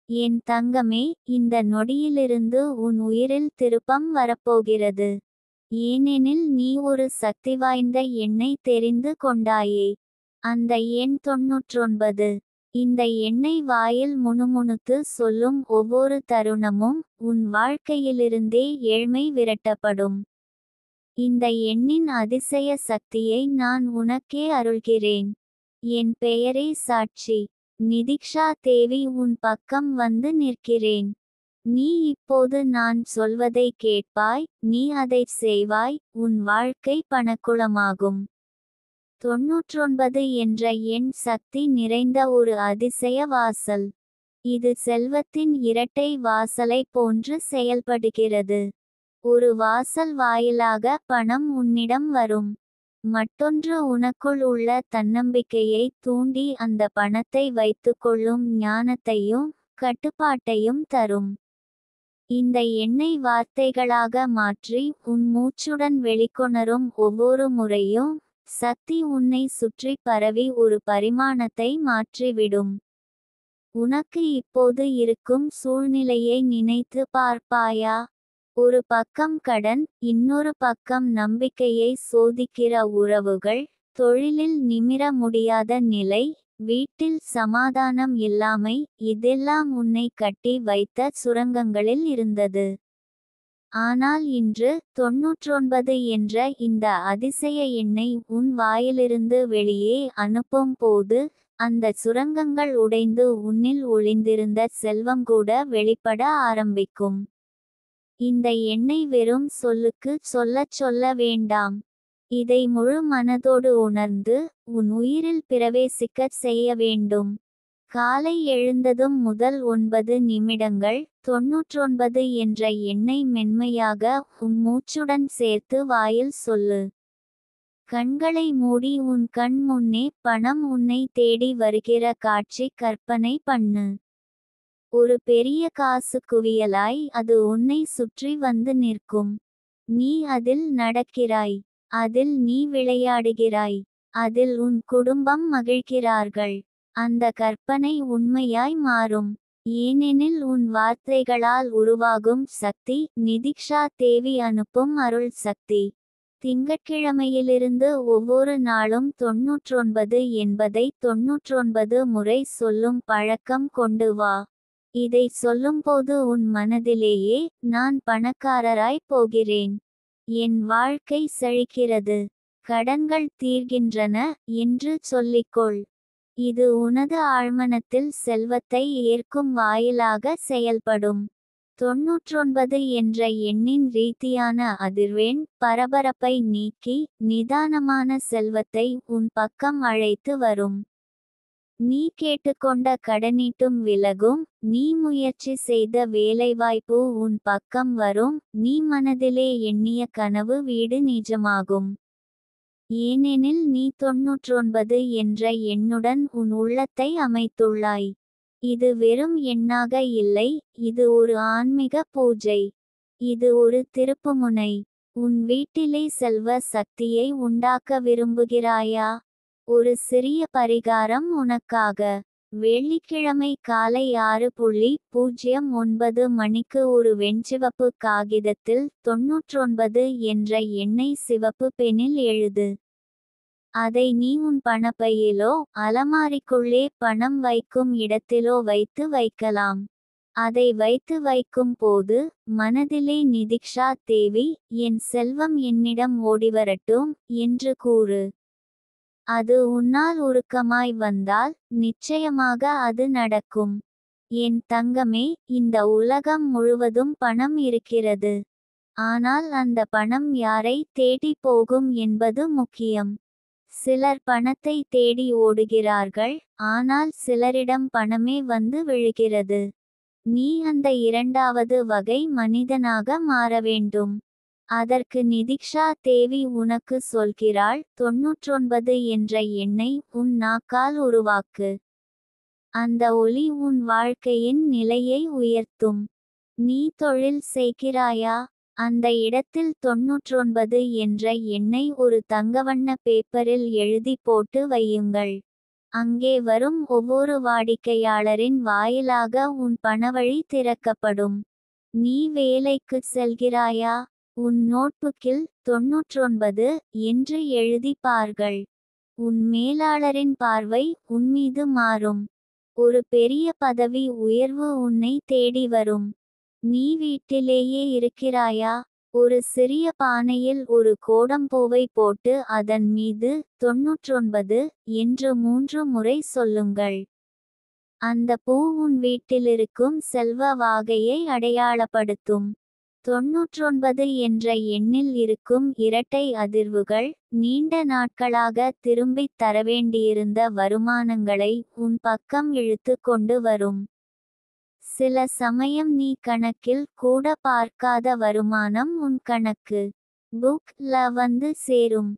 என் தங்கமே, இந்த நொடியிலிருந்து உன் உயிரில் திருப்பம் வரப்போகிறது. ஏனெனில் நீ ஒரு சக்திவாய்ந்த எண்ணை தெரிந்து கொண்டாயே. அந்த எண் 99. இந்த எண்ணை வாயில் முணுமுணுத்து சொல்லும் ஒவ்வொரு தருணமும் உன் வாழ்க்கையிலிருந்தே ஏழ்மை விரட்டப்படும். இந்த எண்ணின் அதிசய சக்தியை நான் உனக்கே அருள்கிறேன். என் பெயரே சாட்சி. நிதிக்ஷா தேவி உன் பக்கம் வந்து நிற்கிறேன். நீ இப்போது நான் சொல்வதை கேட்பாய், நீ அதைச் செய்வாய், உன் வாழ்க்கை பணக்குளமாகும். 99 என்ற எண் சக்தி நிறைந்த ஒரு அதிசய வாசல். இது செல்வத்தின் இரட்டை வாசலை போன்று செயல்படுகிறது. ஒரு வாசல் வாயிலாக பணம் உன்னிடம் வரும். மற்றொன்று உனக்குள் உள்ள தன்னம்பிக்கையை தூண்டி அந்த பணத்தை வைத்துக்கொள்ளும் ஞானத்தையும் கட்டுப்பாட்டையும் தரும். இந்த எண்ணை வார்த்தைகளாக மாற்றி உன் மூச்சுடன் வெளிக்கொணரும் ஒவ்வொரு முறையும் சக்தி உன்னை சுற்றி பரவி ஒரு பரிமாணத்தை மாற்றிவிடும். உனக்கு இப்போது இருக்கும் சூழ்நிலையை நினைத்து பார்ப்பாயா? ஒரு பக்கம் கடன், இன்னொரு பக்கம் நம்பிக்கையை சோதிக்கிற உறவுகள், தொழிலில் நிமிர முடியாத நிலை, வீட்டில் சமாதானம் இல்லாமை, இதெல்லாம் உன்னை கட்டி வைத்த சுரங்கங்களில் இருந்தது. ஆனால் இன்று 99 என்ற இந்த அதிசய எண்ணை உன் வாயிலிருந்து வெளியே அனுப்பும் போது அந்த சுரங்கங்கள் உடைந்து உன்னில் ஒளிந்திருந்த செல்வம் கூட வெளிப்பட ஆரம்பிக்கும். இந்த எண்ணை வெறும் சொல்லுக்கு சொல்ல வேண்டாம். இதை முழு மனதோடு உணர்ந்து உன் உயிரில் பிரவேசிக்கச் செய்ய வேண்டும். காலை எழுந்ததும் முதல் 9 நிமிடங்கள் 99 என்ற எண்ணை மென்மையாக உன் மூச்சுடன் சேர்த்து வாயில் சொல்லு. கண்களை மூடி உன் கண் முன்னே பணம் உன்னை தேடி வருகிற காட்சி கற்பனை பண்ணு. ஒரு பெரிய காசு குவியலாய் அது உன்னை சுற்றி வந்து நிற்கும். நீ அதில் நடக்கிறாய். அதில் நீ விளையாடுகிறாய். அதில் உன் குடும்பம் மகிழ்கிறார்கள். அந்த கற்பனை உண்மையாய் மாறும். ஏனெனில் உன் வார்த்தைகளால் உருவாகும் சக்தி நிதிக்ஷா தேவி அனுப்பும் அருள் சக்தி. திங்கட்கிழமையிலிருந்து ஒவ்வொரு நாளும் 99 என்பதை 99 முறை சொல்லும் பழக்கம் கொண்டு வா. இதை சொல்லும்போது உன் மனதிலேயே நான் பணக்காரராய் போகிறேன், என் வாழ்க்கை செழிக்கிறது, கடன்கள் தீர்கின்றன என்று சொல்லிக்கொள். இது உனது ஆழ்மனத்தில் செல்வத்தை ஏற்கும் வாயிலாக செயல்படும். 99 என்ற எண்ணின் ரீதியான அதிர்வெண் பரபரப்பை நீக்கி நிதானமான செல்வத்தை உன் பக்கம் அழைத்து வரும். நீ கேட்டுக்கொண்ட கடனீட்டும் விலகும். நீ முயற்சி செய்த வேலைவாய்ப்பு உன் பக்கம் வரும். நீ மனதிலே எண்ணிய கனவு வீடு நிஜமாகும். ஏனெனில் நீ 99 என்ற எண்ணுடன் உன் உள்ளத்தை அமைத்துள்ளாய். இது வெறும் எண்ணாக இல்லை, இது ஒரு ஆன்மீக பூஜை. இது ஒரு திருப்புமுனை. உன் வீட்டிலே செல்வ சக்தியை உண்டாக்க விரும்புகிறாயா? ஒரு சிறிய பரிகாரம் உனக்காக. வெள்ளிக்கிழமை காலை 6:09 மணிக்கு ஒரு வெண்சிவப்பு காகிதத்தில் 99 என்ற எண்ணை சிவப்பு பெனில் எழுது. அதை நீ உன் பணப்பையிலோ அலமாரிக்குள்ளே பணம் வைக்கும் இடத்திலோ வைத்து வைக்கலாம். அதை வைத்து வைக்கும் போது மனதிலே நிதிக்ஷா தேவி, என் செல்வம் என்னிடம் ஓடிவரட்டும் என்று கூறு. அது உன்னால் உருக்கமாய் வந்தால் நிச்சயமாக அது நடக்கும். என் தங்கமே, இந்த உலகம் முழுவதும் பணம் இருக்கிறது. ஆனால் அந்த பணம் யாரை தேடி போகும் என்பது முக்கியம். சிலர் பணத்தை தேடி ஓடுகிறார்கள், ஆனால் சிலரிடம் பணமே வந்து விழுகிறது. நீ அந்த இரண்டாவது வகை மனிதனாக மாற வேண்டும். அதற்கு நிதிக்ஷா தேவி உனக்கு சொல்கிறாள், 99 என்ற எண்ணை உன் நாக்கால் உருவாக்கு. அந்த ஒலி உன் வாழ்க்கையின் நிலையை உயர்த்தும். நீ தொழில் செய்கிறாயா? அந்த இடத்தில் 99 என்ற எண்ணை ஒரு தங்கவண்ண பேப்பரில் எழுதி போட்டு வையுங்கள். அங்கே வரும் ஒவ்வொரு வாடிக்கையாளரின் வாயிலாக உன் பணவழி திறக்கப்படும். நீ வேலைக்கு செல்கிறாயா? உன் நோட்புக்கில் 99 என்று எழுதி பார்கள். உன் மேலாளரின் பார்வை உன்மீது மாறும். ஒரு பெரிய பதவி உயர்வு உன்னை தேடி வரும். நீ வீட்டிலேயே இருக்கிறாயா? ஒரு சிறிய பானையில் ஒரு கோடம்பூவை போட்டு அதன் மீது 99 என்று 3 முறை சொல்லுங்கள். அந்த பூ உன் வீட்டிலிருக்கும் செல்வ வாகையை அடையாளப்படுத்தும். 99 என்ற எண்ணில் இருக்கும் இரட்டை அதிர்வுகள் நீண்ட நாட்களாக திரும்பித் தரவேண்டியிருந்த வருமானங்களை உன் பக்கம் இழுத்து கொண்டு வரும். சில சமயம் நீ கணக்கில் கூட பார்க்காத வருமானம் உன் கணக்கு புக்ல வந்து சேரும்.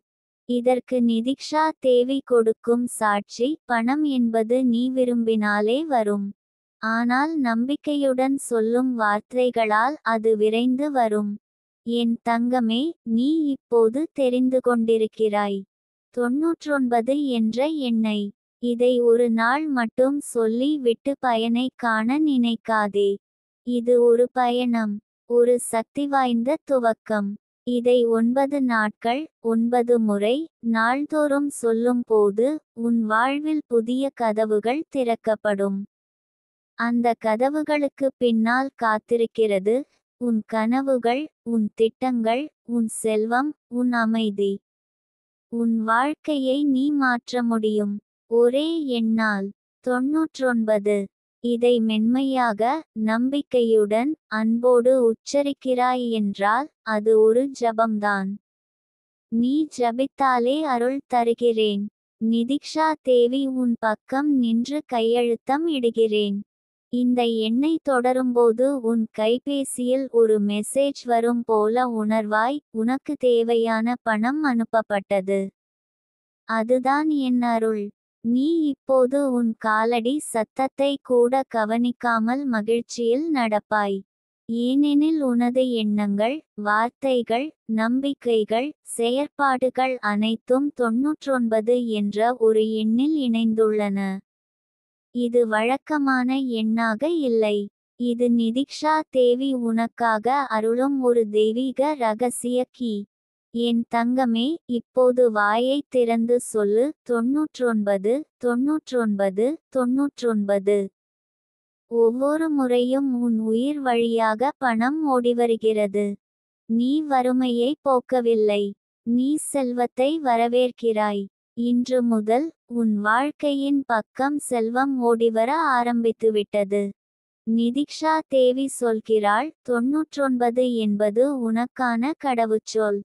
இதற்கு நிதிக்ஷா தேவி கொடுக்கும் சாட்சி. பணம் என்பது நீ விரும்பினாலே வரும். ஆனால் நம்பிக்கையுடன் சொல்லும் வார்த்தைகளால் அது விரைந்து வரும். என் தங்கமே, நீ இப்போது தெரிந்து கொண்டிருக்கிறாய். 99 என்ற எண்ணை. இதை ஒரு நாள் மட்டும் சொல்லி விட்டு பயனை காண நினைக்காதே. இது ஒரு பயணம். ஒரு சக்திவாய்ந்த துவக்கம். இதை 9 நாட்கள் 9 முறை நாள்தோறும் சொல்லும் போது உன் வாழ்வில் புதிய கதவுகள் திறக்கப்படும். அந்த கதவுகளுக்கு பின்னால் காத்திருக்கிறது உன் கனவுகள், உன் திட்டங்கள், உன் செல்வம், உன் அமைதி. உன் வாழ்க்கையை நீ மாற்ற முடியும். ஒரே எண்ணால். 99. இதை மென்மையாக, நம்பிக்கையுடன், அன்போடு உச்சரிக்கிறாய் என்றால் அது ஒரு ஜபம்தான். நீ ஜபித்தாலே அருள் தருகிறேன். நிதிக்ஷா தேவி உன் பக்கம் நின்று கையெழுத்தம் இடுகிறேன். இந்த எண்ணை தொடரும்போது உன் கைபேசியில் ஒரு மெசேஜ் வரும் போல உணர்வாய். உனக்கு தேவையான பணம் அனுப்பப்பட்டது. அதுதான் என் அருள். நீ இப்போது உன் காலடி சத்தத்தை கூட கவனிக்காமல் மகிழ்ச்சியில் நடப்பாய். ஏனெனில் உனது எண்ணங்கள், வார்த்தைகள், நம்பிக்கைகள், செயற்பாடுகள் அனைத்தும் 99 என்ற ஒரு எண்ணில் இணைந்துள்ளன. இது வழக்கமான எண்ணாக இல்லை. இது நிதிக்ஷா தேவி உனக்காக அருளும் ஒரு தெய்வீக ரகசிய கீ. என் தங்கமே, இப்போது வாயை திறந்து சொல்லு 99 99 99. ஒவ்வொரு முறையும் உன் உயிர் வழியாக பணம் ஓடிவருகிறது. நீ வறுமையை போக்கவில்லை. நீ செல்வத்தை வரவேற்கிறாய். இன்று முதல் உன் வாழ்க்கையின் பக்கம் செல்வம் ஓடிவர ஆரம்பித்துவிட்டது. நிதிக்ஷா தேவி சொல்கிறாள் 99 என்பது உனக்கான கடவுச்சொல்.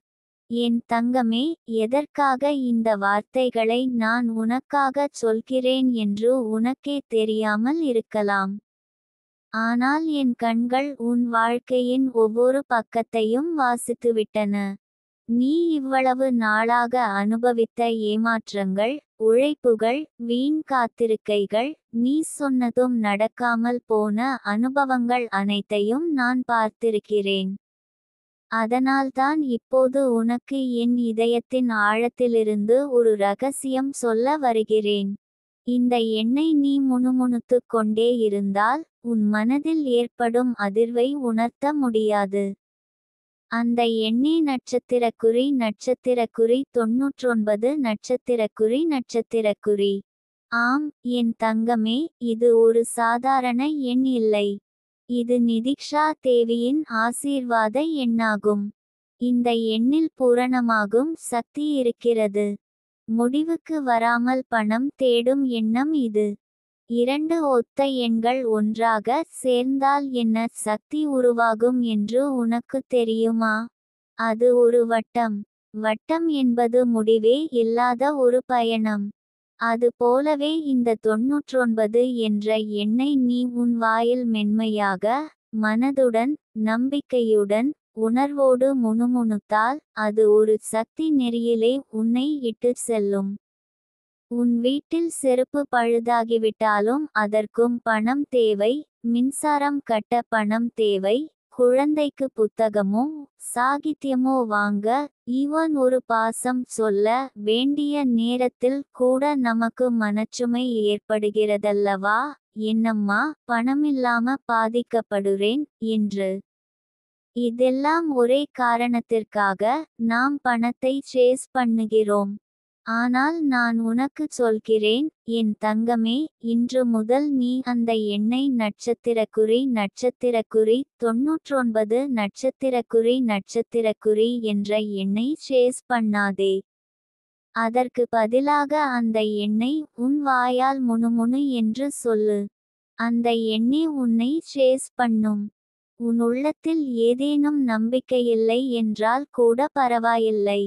என் தங்கமே, எதற்காக இந்த வார்த்தைகளை நான் உனக்காகச் சொல்கிறேன் என்று உனக்கே தெரியாமல் இருக்கலாம். ஆனால் என் கண்கள் உன் வாழ்க்கையின் ஒவ்வொரு பக்கத்தையும் வாசித்துவிட்டன. நீ இவ்வளவு நாளாக அனுபவித்த ஏமாற்றங்கள், உழைப்புகள், வீண் காத்திருக்கைகள், நீ சொன்னதும் நடக்காமல் போன அனுபவங்கள் அனைத்தையும் நான் பார்த்திருக்கிறேன். அதனால்தான் இப்போது உனக்கு என் இதயத்தின் ஆழத்திலிருந்து ஒரு ரகசியம் சொல்ல வருகிறேன். இந்த எண்ணை நீ முணுமுணுத்துக் கொண்டே இருந்தால் உன் மனதில் ஏற்படும் அதிர்வை உணர்த்த முடியாது. அந்த எண்ணே நட்சத்திரக்குறி 99 நட்சத்திரக்குறி. ஆம் என் தங்கமே, இது ஒரு சாதாரண எண் இல்லை. இது நிதிக்ஷா தேவியின் ஆசீர்வாத எண்ணாகும். இந்த எண்ணில் பூரணமாகும் சக்தி இருக்கிறது. முடிவுக்கு வராமல் பணம் தேடும் எண்ணம் இது. 2 ஒத்த எண்கள் ஒன்றாக சேர்ந்தால் என்ன சக்தி உருவாகும் என்று உனக்கு தெரியுமா? அது ஒரு வட்டம். வட்டம் என்பது முடிவே இல்லாத ஒரு பயணம். அது போலவே இந்த 99 என்ற எண்ணை நீ உன் வாயில் மென்மையாக, மனதுடன், நம்பிக்கையுடன், உணர்வோடு முணுமுணுத்தால் அது ஒரு சக்தி நெறியிலே உன்னை இட்டுச் செல்லும். உன் வீட்டில் செருப்பு பழுதாகிவிட்டாலும் அதற்கும் பணம் தேவை. மின்சாரம் கட்ட பணம் தேவை. குழந்தைக்கு புத்தகமோ சாகித்யமோ வாங்க ஈவன் ஒரு பாசம் சொல்ல வேண்டிய நேரத்தில் கூட நமக்கு மனச்சுமை ஏற்படுகிறதல்லவா. என்னம்மா பணமில்லாம பாதிக்கப்படுறேன் என்று. இதெல்லாம் ஒரே காரணத்திற்காக நாம் பணத்தை சேஸ் பண்ணுகிறோம். ஆனால் நான் உனக்கு சொல்கிறேன் என் தங்கமே, இன்று முதல் நீ அந்த எண்ணை நட்சத்திரக்குறி 99 நட்சத்திரக்குறி என்ற எண்ணை சேஸ் பண்ணாதே. அதற்கு பதிலாக அந்த எண்ணை உன் வாயால் முணுமுணு என்று சொல்லு. அந்த எண்ணே உன்னை சேஸ் பண்ணும். உன் உள்ளத்தில் ஏதேனும் நம்பிக்கையில்லை என்றால் கூட பரவாயில்லை.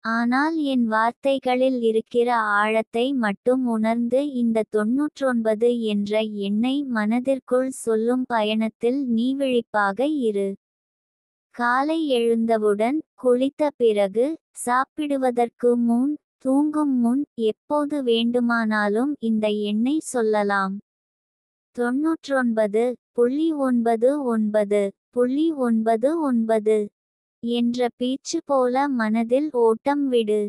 ஆனால் என் வார்த்தைகளில் இருக்கிற ஆழத்தை மட்டும் உணர்ந்து இந்த 99 என்ற எண்ணை மனதிற்குள் சொல்லும் பயணத்தில் நீ விழிப்பாக இரு. காலை எழுந்தவுடன், குளித்த பிறகு, சாப்பிடுவதற்கு முன், தூங்கும் முன் எப்போது வேண்டுமானாலும் இந்த எண்ணை சொல்லலாம். 99.99 என்ற பீச்சு போல மனதில் ஓட்டம் விடு.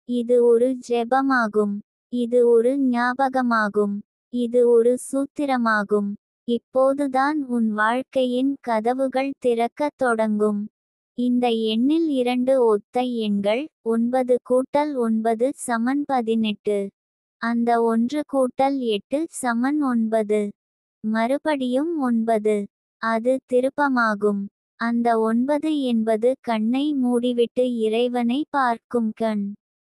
இது ஒரு ஜெபமாகும். இது ஒரு ஞாபகமாகும். இது ஒரு சூத்திரமாகும். இப்போதுதான் உன் வாழ்க்கையின் கதவுகள் திறக்கத் தொடங்கும். இந்த எண்ணில் 2 ஒத்த எண்கள் 9 கூட்டல் 9 சமன் 18. அந்த 1 கூட்டல் 8 சமன் 9. மறுபடியும் 9. அது திருப்பமாகும். அந்த 9 என்பது கண்ணை மூடிவிட்டு இறைவனை பார்க்கும் கண்.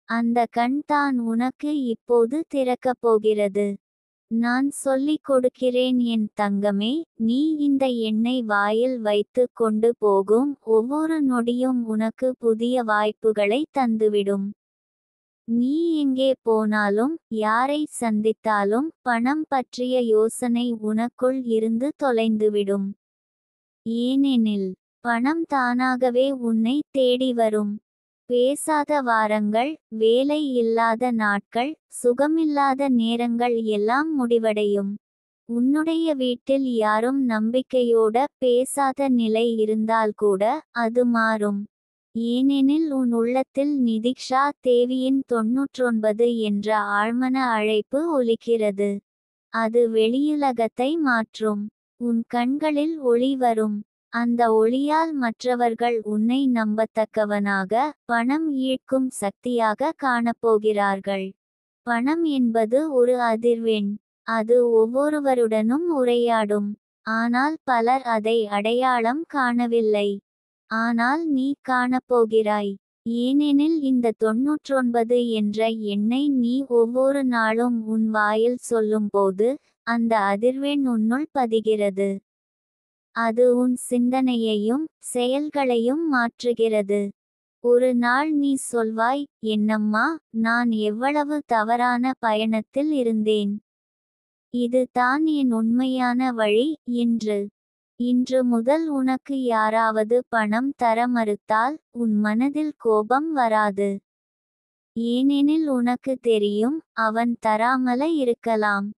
அந்த கண் தான் உனக்கு இப்போது திறக்கப் போகிறது. நான் சொல்லிக் கொடுக்கிறேன் என் தங்கமே, நீ இந்த எண்ணை வாயில் வைத்து கொண்டு போகும் ஒவ்வொரு நொடியும் உனக்கு புதிய வாய்ப்புகளை தந்துவிடும். நீ எங்கே போனாலும், யாரை சந்தித்தாலும் பணம் பற்றிய யோசனை உனக்குள் இருந்து தொலைந்துவிடும். ஏனெனில், பணம் தானாகவே உன்னை தேடி வரும். பேசாத வாரங்கள், வேலை இல்லாத நாட்கள், சுகமில்லாத நேரங்கள் எல்லாம் முடிவடையும். உன்னுடைய வீட்டில் யாரும் நம்பிக்கையோட பேசாத நிலை இருந்தால் கூட அது மாறும். ஏனெனில் உன் உள்ளத்தில் நிதிக்ஷா தேவியின் 99 என்ற ஆழ்மன அழைப்பு ஒலிக்கிறது. அது வெளியுலகத்தை மாற்றும். உன் கண்களில் ஒளி வரும். அந்த ஒளியால் மற்றவர்கள் உன்னை நம்பத்தக்கவனாக, பணம் ஈர்க்கும் சக்தியாக காணப்போகிறார்கள். பணம் என்பது ஒரு அதிர்வெண். அது ஒவ்வொருவருடனும் உரையாடும். ஆனால் பலர் அதை அடையாளம் காணவில்லை. ஆனால் நீ காணப்போகிறாய். ஏனெனில் இந்த 99 என்ற எண்ணை நீ ஒவ்வொரு நாளும் உன் வாயில் சொல்லும்போது, அந்த அதிர்வெண் உன்னுள் பதிகிறது. அது உன் சிந்தனையையும் செயல்களையும் மாற்றுகிறது. ஒரு நாள் நீ சொல்வாய், என்னம்மா, நான் எவ்வளவு தவறான பயணத்தில் இருந்தேன். இது தான் என் உண்மையான வழி என்று. இன்று முதல் உனக்கு யாராவது பணம் தர மறுத்தால் உன் மனதில் கோபம் வராது. ஏனெனில் உனக்கு தெரியும், அவன் தராமல இருக்கலாம்.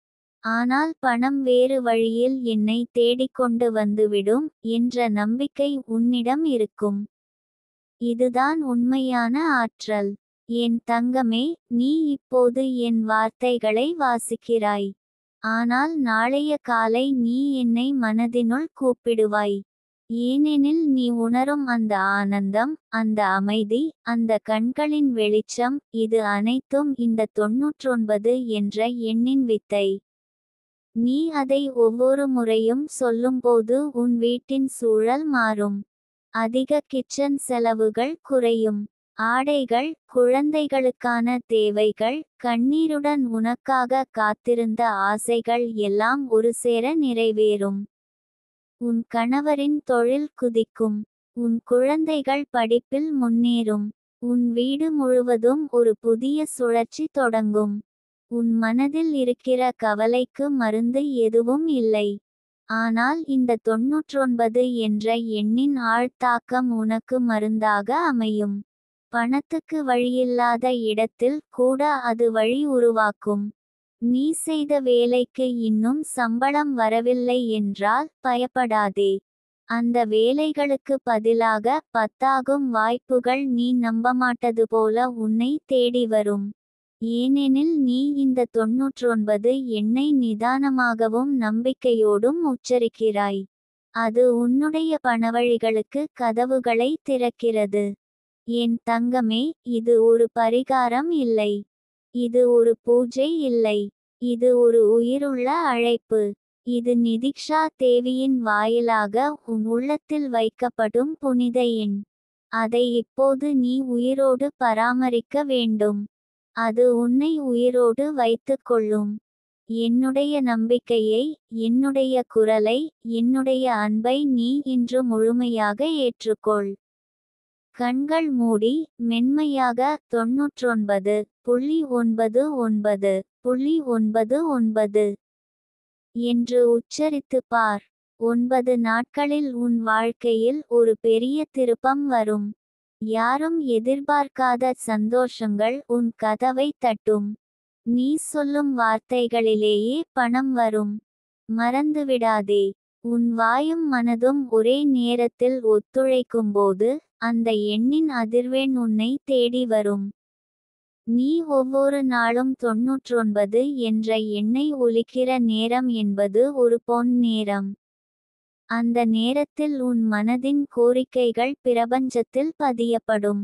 ஆனால் பணம் வேறு வழியில் என்னை தேடிக்கொண்டு வந்துவிடும் என்ற நம்பிக்கை உன்னிடம் இருக்கும். இதுதான் உண்மையான ஆற்றல். என் தங்கமே, நீ இப்போது என் வார்த்தைகளை வாசிக்கிறாய். ஆனால் நாளைய காலை நீ என்னை மனதினுள் கூப்பிடுவாய். ஏனெனில் நீ உணரும் அந்த ஆனந்தம், அந்த அமைதி, அந்த கண்களின் வெளிச்சம், இது அனைத்தும் இந்த 99 என்ற எண்ணின் வித்தை. நீ அதை ஒவ்வொரு முறையும் சொல்லும்போது உன் வீட்டின் சூழல் மாறும். அதிக கிச்சன் செலவுகள் குறையும். ஆடைகள், குழந்தைகளுக்கான தேவைகள், கண்ணீருடன் உனக்காக காத்திருந்த ஆசைகள் எல்லாம் ஒரு சேர நிறைவேறும். உன் கணவரின் தொழில் குதிக்கும். உன் குழந்தைகள் படிப்பில் முன்னேறும். உன் வீடு முழுவதும் ஒரு புதிய சுழற்சி தொடங்கும். உன் மனதில் இருக்கிற கவலைக்கு மருந்து எதுவும் இல்லை. ஆனால் இந்த 99 என்ற எண்ணின் ஆழ்த்தாக்கம் உனக்கு மருந்தாக அமையும். பணத்துக்கு வழியில்லாத இடத்தில் கூட அது வழி உருவாக்கும். நீ செய்த வேலைக்கு இன்னும் சம்பளம் வரவில்லை என்றால் பயப்படாதே. அந்த வேலைகளுக்கு பதிலாக 10ஆகும் வாய்ப்புகள் நீ நம்பமாட்டது போல உன்னை தேடி வரும். ஏனெனில் நீ இந்த 99 எண்ணை நிதானமாகவும் நம்பிக்கையோடும் உச்சரிக்கிறாய். அது உன்னுடைய பணவழிகளுக்கு கதவுகளை திறக்கிறது. என் தங்கமே, இது ஒரு பரிகாரம் இல்லை. இது ஒரு பூஜை இல்லை. இது ஒரு உயிருள்ள அழைப்பு. இது நிதிக்ஷா தேவியின் வாயிலாக உன் உள்ளத்தில் வைக்கப்படும் புனித எண். அதை இப்போது நீ உயிரோடு பராமரிக்க வேண்டும். அது உன்னை உயிரோடு வைத்துக் கொள்ளும். என்னுடைய நம்பிக்கையை, என்னுடைய குரலை, என்னுடைய அன்பை நீ இன்று முழுமையாக ஏற்றுக்கொள். கண்கள் மூடி மென்மையாக 99.99.99 என்று உச்சரித்து பார். 9 நாட்களில் உன் வாழ்க்கையில் ஒரு பெரிய திருப்பம் வரும். யாரும் எதிர்பார்க்காத சந்தோஷங்கள் உன் கதவை தட்டும். நீ சொல்லும் வார்த்தைகளிலேயே பணம் வரும். மறந்துவிடாதே, உன் வாயும் மனதும் ஒரே நேரத்தில் ஒத்துழைக்கும்போது அந்த எண்ணின் அதிர்வெண் உன்னை தேடி வரும். நீ ஒவ்வொரு நாளும் 99 என்ற எண்ணை ஒலிக்கிற நேரம் என்பது ஒரு பொன் நேரம். அந்த நேரத்தில் உன் மனதின் கோரிக்கைகள் பிரபஞ்சத்தில் பதியப்படும்.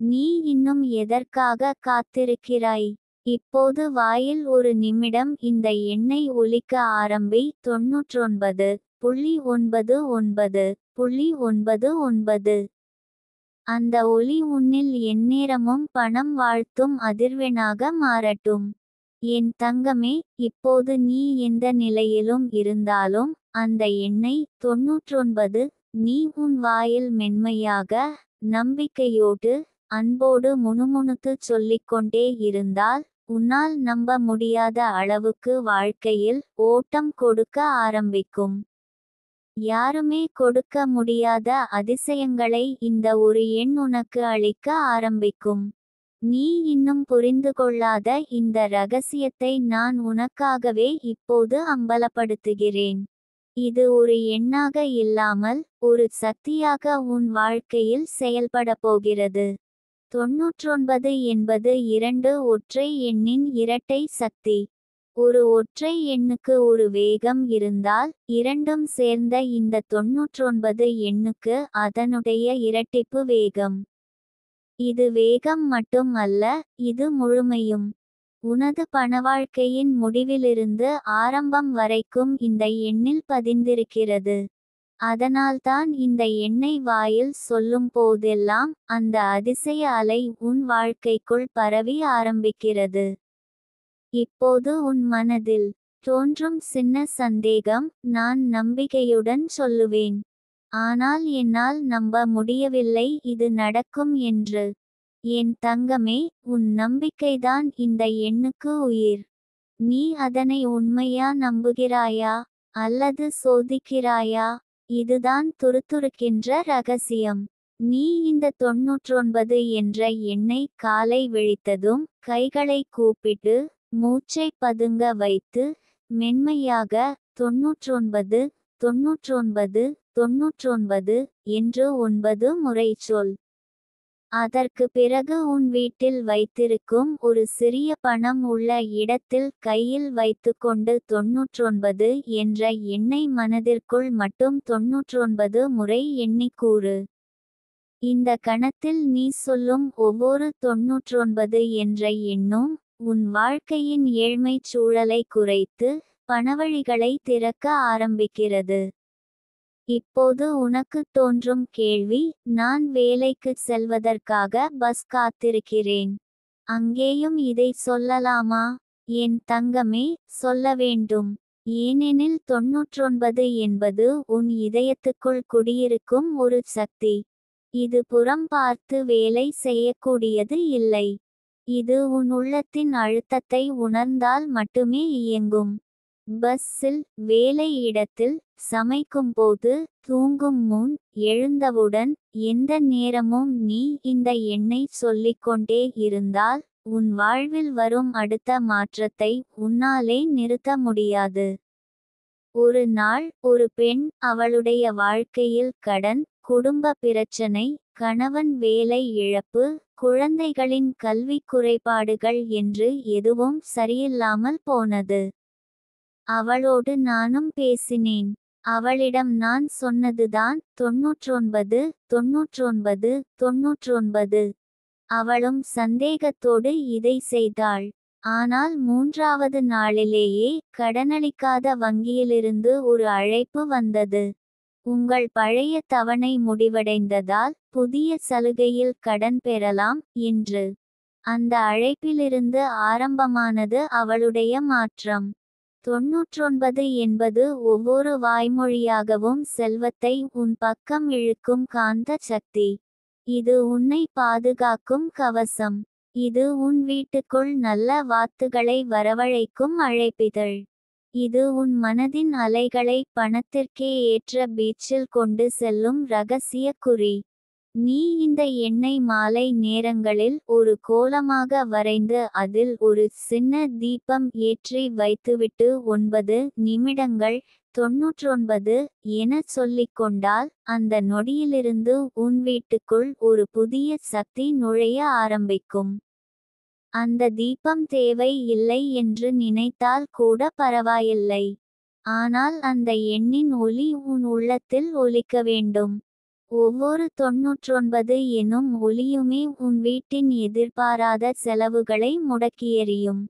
நீ இன்னும் எதற்காக காத்திருக்கிறாய்? இப்போது வாயில் ஒரு நிமிடம் இந்த எண்ணை ஒலிக்க ஆரம்பி. 99.99.99. அந்த ஒலி உன்னில் எந்நேரமும் பணம் வாழ்த்தும் அதிர்வெண்ணாக மாறட்டும். என் தங்கமே, இப்போது நீ எந்த நிலையிலும் இருந்தாலும் அந்த எண்ணை 99 நீ உன் வாயில் மென்மையாக, நம்பிக்கையோடு, அன்போடு முணுமுணுத்து சொல்லிக்கொண்டே இருந்தால் உன்னால் நம்ப முடியாத அளவுக்கு வாழ்க்கையில் ஓட்டம் கொடுக்க ஆரம்பிக்கும். யாருமே கொடுக்க முடியாத அதிசயங்களை இந்த ஒரு எண் உனக்கு அளிக்க ஆரம்பிக்கும். நீ இன்னும் புரிந்து கொள்ளாத இந்த ரகசியத்தை நான் உனக்காகவே இப்போது அம்பலப்படுத்துகிறேன். இது ஒரு எண்ணாக இல்லாமல் ஒரு சக்தியாக உன் வாழ்க்கையில் செயல்படப் போகிறது. 99 என்பது 2 ஒற்றை எண்ணின் இரட்டை சக்தி. ஒரு ஒற்றை எண்ணுக்கு ஒரு வேகம் இருந்தால் இரண்டும் சேர்ந்த இந்த 99 எண்ணுக்கு அதனுடைய இரட்டிப்பு வேகம். இது வேகம் மட்டும் அல்ல, இது முழுமையும். உனது பணவாழ்க்கையின் முடிவிலிருந்து ஆரம்பம் வரைக்கும் இந்த எண்ணில் பதிந்திருக்கிறது. அதனால்தான் இந்த எண்ணை வாயில் சொல்லும் போதெல்லாம் அந்த அதிசய அலை உன் வாழ்க்கைக்குள் பரவி ஆரம்பிக்கிறது. இப்போது உன் மனதில் தோன்றும் சின்ன சந்தேகம், நான் நம்பிக்கையுடன் சொல்லுவேன். ஆனால் என்னால் நம்ப முடியவில்லை இது நடக்கும் என்று. என் தங்கமே, உன் நம்பிக்கைதான் இந்த எண்ணுக்கு உயிர். நீ அதனை உண்மையா நம்புகிறாயா அல்லது சோதிக்கிறாயா? இதுதான் துருதுருக்கின்ற ரகசியம். நீ இந்த 99 என்ற எண்ணை காலை விழித்ததும் கைகளை கூப்பிட்டு மூச்சை பதுங்க வைத்து மென்மையாக 99 99 99 என்று 9 முறை சொல். அதற்கு பிறகு உன் வீட்டில் வைத்திருக்கும் ஒரு சிறிய பணம் உள்ள இடத்தில் கையில் வைத்துக்கொண்டு 99 என்ற எண்ணை மனதிற்குள் மட்டும் 99 முறை எண்ணிக் கூறு. இந்த கணத்தில் நீ சொல்லும் ஒவ்வொரு 99 என்ற எண்ணும் உன் வாழ்க்கையின் ஏழ்மைச் சூழலை குறைத்து பணவழிகளை திறக்க ஆரம்பிக்கிறது. இப்போது உனக்கு தோன்றும் கேள்வி, நான் வேலைக்கு செல்வதற்காக பஸ் காத்திருக்கிறேன். அங்கேயும் இதை சொல்லலாமா? என் தங்கமே, சொல்ல வேண்டும். ஏனெனில் 99 என்பது உன் இதயத்துக்குள் குடியிருக்கும் ஒரு சக்தி. இது புறம் பார்த்து வேலை செய்யக்கூடியது இல்லை. இது உன் உள்ளத்தின் அழுத்தத்தை உணர்ந்தால் மட்டுமே இயங்கும். பஸ்ஸில், வேலை இடத்தில், சமைக்கும்போது, தூங்கும் முன், எழுந்தவுடன், எந்த நேரமும் நீ இந்த எண்ணை சொல்லிக்கொண்டே இருந்தால் உன் வாழ்வில் வரும் அடுத்த மாற்றத்தை உன்னாலே நிறுத்த முடியாது. ஒரு நாள் ஒரு பெண் அவளுடைய வாழ்க்கையில் கடன், குடும்ப பிரச்சனை, கணவன் வேலை இழப்பு, குழந்தைகளின் கல்வி குறைபாடுகள் என்று எதுவும் சரியில்லாமல் போனது. அவளோடு நானும் பேசினேன். அவளிடம் நான் சொன்னதுதான் 99 99 99. அவளும் சந்தேகத்தோடு இதை செய்தாள். ஆனால் 3வது நாளிலேயே கடனளிக்காத வங்கியிலிருந்து ஒரு அழைப்பு வந்தது. உங்கள் பழைய தவணை முடிவடைந்ததால் புதிய சலுகையில் கடன் பெறலாம் என்று. அந்த அழைப்பிலிருந்து ஆரம்பமானது அவளுடைய மாற்றம். 99 என்பது ஒவ்வொரு வாய்மொழியாகவும் செல்வத்தை உன் பக்கம் இழுக்கும் காந்த சக்தி. இது உன்னை பாதுகாக்கும் கவசம். இது உன் வீட்டுக்குள் நல்ல வாத்துகளை வரவழைக்கும் அழைப்பிதழ். இது உன் மனதின் அலைகளை பணத்திற்கே ஏற்ற பீச்சில் கொண்டு செல்லும் ரகசிய குறி. நீ இந்த எண்ணை மாலை நேரங்களில் ஒரு கோலமாக வரைந்து அதில் ஒரு சின்ன தீபம் ஏற்றி வைத்துவிட்டு 9 நிமிடங்கள் 99 எனச் சொல்லிக்கொண்டால் அந்த நொடியிலிருந்து உன் வீட்டுக்குள் ஒரு புதிய சக்தி நுழைய ஆரம்பிக்கும். அந்த தீபம் தேவை இல்லை என்று நினைத்தால் கூட பரவாயில்லை. ஆனால் அந்த எண்ணின் ஒலி உன் உள்ளத்தில் ஒலிக்க வேண்டும். ஒவ்வொரு 99 எனும் ஒலியுமே உன் வீட்டின் எதிர்பாராத செலவுகளை முடக்கியெறியும்.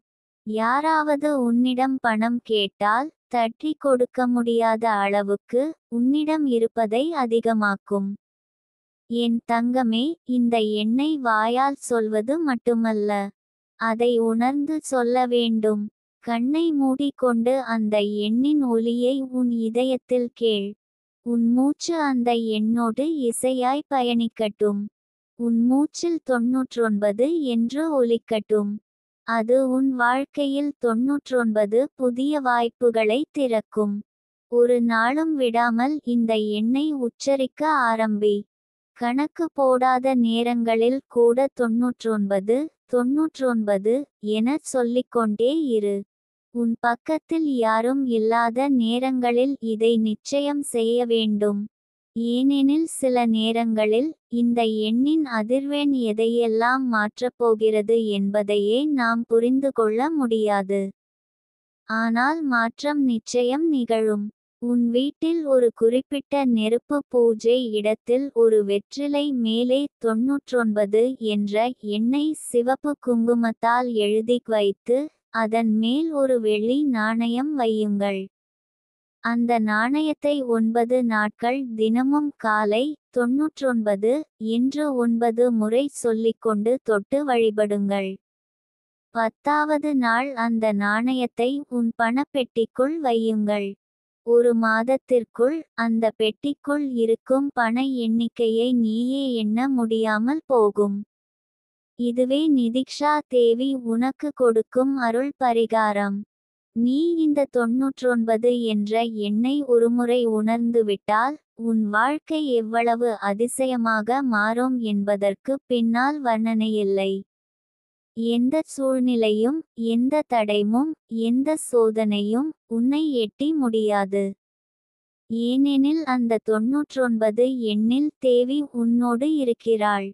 யாராவது உன்னிடம் பணம் கேட்டால் தட்டி கொடுக்க முடியாத அளவுக்கு உன்னிடம் இருப்பதை அதிகமாக்கும். என் தங்கமே, இந்த எண்ணை வாயால் சொல்வது மட்டுமல்ல, அதை உணர்ந்து சொல்ல வேண்டும். கண்ணை மூடிக்கொண்டு அந்த எண்ணின் ஒலியை உன் இதயத்தில் கேள். உன் மூச்சு அந்த எண்ணோடு இசையாய் பயணிக்கட்டும். உன் மூச்சில் 99 என்று ஒலிக்கட்டும். அது உன் வாழ்க்கையில் 99 புதிய வாய்ப்புகளை திறக்கும். ஒரு நாளும் விடாமல் இந்த எண்ணை உச்சரிக்க ஆரம்பி. கணக்கு போடாத நேரங்களில் கூட 99 99 எனச் சொல்லிக்கொண்டே இரு. உன் பக்கத்தில் யாரும் இல்லாத நேரங்களில் இதை நிச்சயம் செய்ய வேண்டும். ஏனெனில் சில நேரங்களில் இந்த எண்ணின் அதிர்வெண் எதையெல்லாம் மாற்றப்போகிறது என்பதையே நாம் புரிந்து கொள்ள முடியாது. ஆனால் மாற்றம் நிச்சயம் நிகழும். உன் வீட்டில் ஒரு குறிப்பிட்ட நெருப்பு பூஜை இடத்தில் ஒரு வெற்றிலை மேலே 99 என்ற எண்ணை சிவப்பு குங்குமத்தால் எழுதி வைத்து அதன் மேல் ஒரு வெள்ளி நாணயம் வையுங்கள். அந்த நாணயத்தை 9 நாட்கள் தினமும் காலை 99 என்று 9 முறை சொல்லிக்கொண்டு தொட்டு வழிபடுங்கள். 10வது நாள் அந்த நாணயத்தை உன் பணப்பெட்டிக்குள் வையுங்கள். ஒரு மாதத்திற்குள் அந்த பெட்டிக்குள் இருக்கும் பண எண்ணிக்கையை நீயே எண்ண முடியாமல் போகும். இதுவே நிதிக்ஷா தேவி உனக்கு கொடுக்கும் அருள் பரிகாரம். நீ இந்த 99 என்ற எண்ணை ஒருமுறை உணர்ந்துவிட்டால் உன் வாழ்க்கை எவ்வளவு அதிசயமாக மாறும் என்பதற்கு பின்னால் வர்ணனையில்லை. எந்த சூழ்நிலையும், எந்த தடையும், எந்த சோதனையும் உன்னை எட்டி முடியாது. ஏனெனில் அந்த 99 எண்ணில் தேவி உன்னோடு இருக்கிறாள்.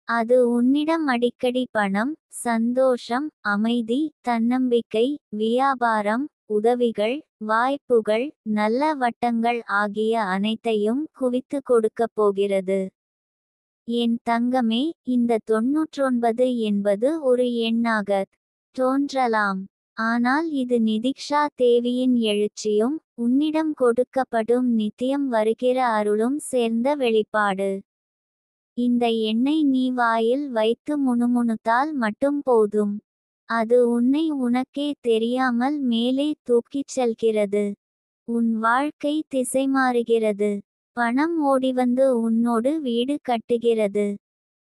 அது உன்னிடம் அடிக்கடி பணம், சந்தோஷம், அமைதி, தன்னம்பிக்கை, வியாபாரம், உதவிகள், வாய்ப்புகள், நல்ல வட்டங்கள் ஆகிய அனைத்தையும் குவித்து கொடுக்கப் போகிறது. என் தங்கமே, இந்த 99 என்பது ஒரு எண்ணாகத் தோன்றலாம். ஆனால் இது நிதிக்ஷா தேவியின் எழுச்சியும் உன்னிடம் கொடுக்கப்படும் நித்தியம் வருகிற அருளும் சேர்ந்த வெளிப்பாடு. இந்த எண்ணை நீ வாயில் வைத்து முணுமுணுத்தால் மட்டும் போதும். அது உன்னை உனக்கே தெரியாமல் மேலே தூக்கிச் செல்கிறது. உன் வாழ்க்கை திசை மாறுகிறது. பணம் ஓடிவந்து உன்னோடு வீடு கட்டுகிறது.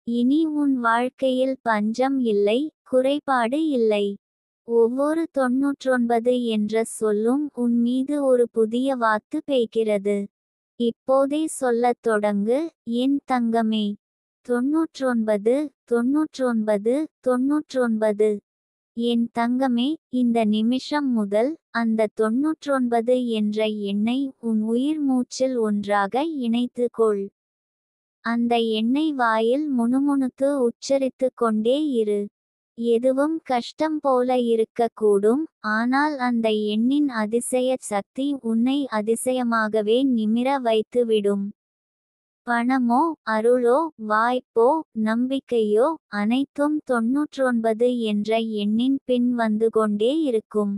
இனி உன் வாழ்க்கையில் பஞ்சம் இல்லை, குறைபாடு இல்லை. ஒவ்வொரு 99 என்ற சொல்லும் உன் மீது ஒரு புதிய வாத்து பெய்கிறது. இப்போதே சொல்லத் தொடங்கு, என் தங்கமே. 99 99 99. என் தங்கமே, இந்த நிமிஷம் முதல் அந்த 99 என்ற எண்ணை உன் உயிர் மூச்சில் ஒன்றாக இணைத்து கொள். அந்த எண்ணை வாயில் முணுமுணுத்து உச்சரித்து கொண்டே இரு. எதுவும் கஷ்டம் போல இருக்கக்கூடும், ஆனால் அந்த எண்ணின் அதிசய சக்தி உன்னை அதிசயமாகவே நிமிர வைத்துவிடும். பணமோ அருளோ வாய்ப்போ நம்பிக்கையோ அனைத்தும் 99 என்ற எண்ணின் பின் வந்து கொண்டே இருக்கும்.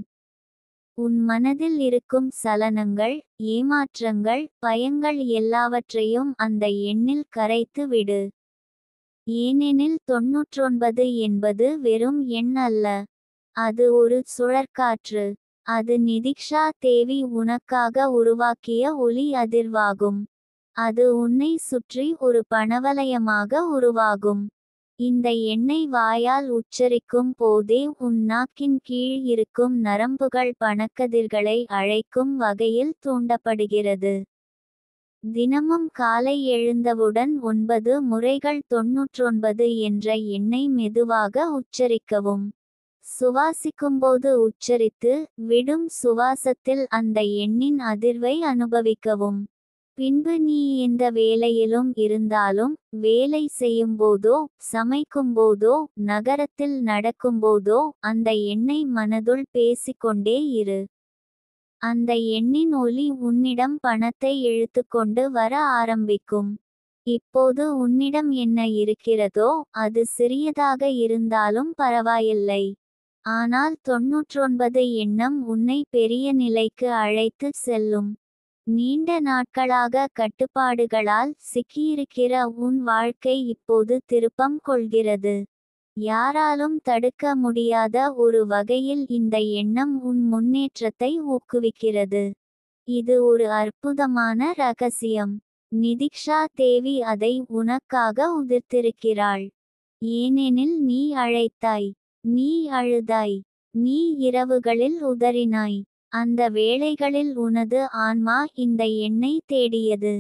உன் மனதில் இருக்கும் சலனங்கள், ஏமாற்றங்கள், பயங்கள் எல்லாவற்றையும் அந்த எண்ணில் கரைத்து விடு. ஏனெனில் 99 என்பது வெறும் எண் அல்ல. அது ஒரு சுழற்காற்று. அது நிதிக்ஷா தேவி உனக்காக உருவாக்கிய ஒளி அதிர்வாகும். அது உன்னை சுற்றி ஒரு பணவலயமாக உருவாகும். இந்த எண்ணை வாயால் உச்சரிக்கும் போதே உன் நாக்கின் கீழ் இருக்கும் நரம்புகள் பணக்கதிர்களை அழைக்கும் வகையில் தூண்டப்படுகிறது. தினமும் காலை எழுந்தவுடன் 9 முறைகள் 99 என்ற எண்ணை மெதுவாக உச்சரிக்கவும். சுவாசிக்கும்போது உச்சரித்து விடும் சுவாசத்தில் அந்த எண்ணின் அதிர்வை அனுபவிக்கவும். பின்பு நீ எந்த வேலையிலும் இருந்தாலும், வேலை செய்யும்போதோ சமைக்கும்போதோ நகரத்தில் நடக்கும்போதோ அந்த எண்ணை மனதுள் பேசிக்கொண்டே இரு. அந்த எண்ணின் ஒலி உன்னிடம் பணத்தை இழுத்துக்கொண்டு வர ஆரம்பிக்கும். இப்போது உன்னிடம் என்ன இருக்கிறதோ அது சிறியதாக இருந்தாலும் பரவாயில்லை. ஆனால் 99 எண்ணம் உன்னை பெரிய நிலைக்கு அழைத்து செல்லும். நீண்ட நாட்களாக கட்டுப்பாடுகளால் சிக்கியிருக்கிற உன் வாழ்க்கை இப்போது திருப்பம் கொள்கிறது. யாராலும் தடுக்க முடியாத ஒரு வகையில் இந்த எண்ணம் உன் முன்னேற்றத்தை ஊக்குவிக்கிறது. இது ஒரு அற்புதமான ரகசியம். நிதிக்ஷா தேவி அதை உனக்காக உதிர்த்திருக்கிறாள். ஏனெனில் நீ அழைத்தாய், நீ அழுதாய், நீ இரவுகளில் உதறினாய். அந்த வேளைகளில் உனது ஆன்மா இந்த எண்ணை தேடியது.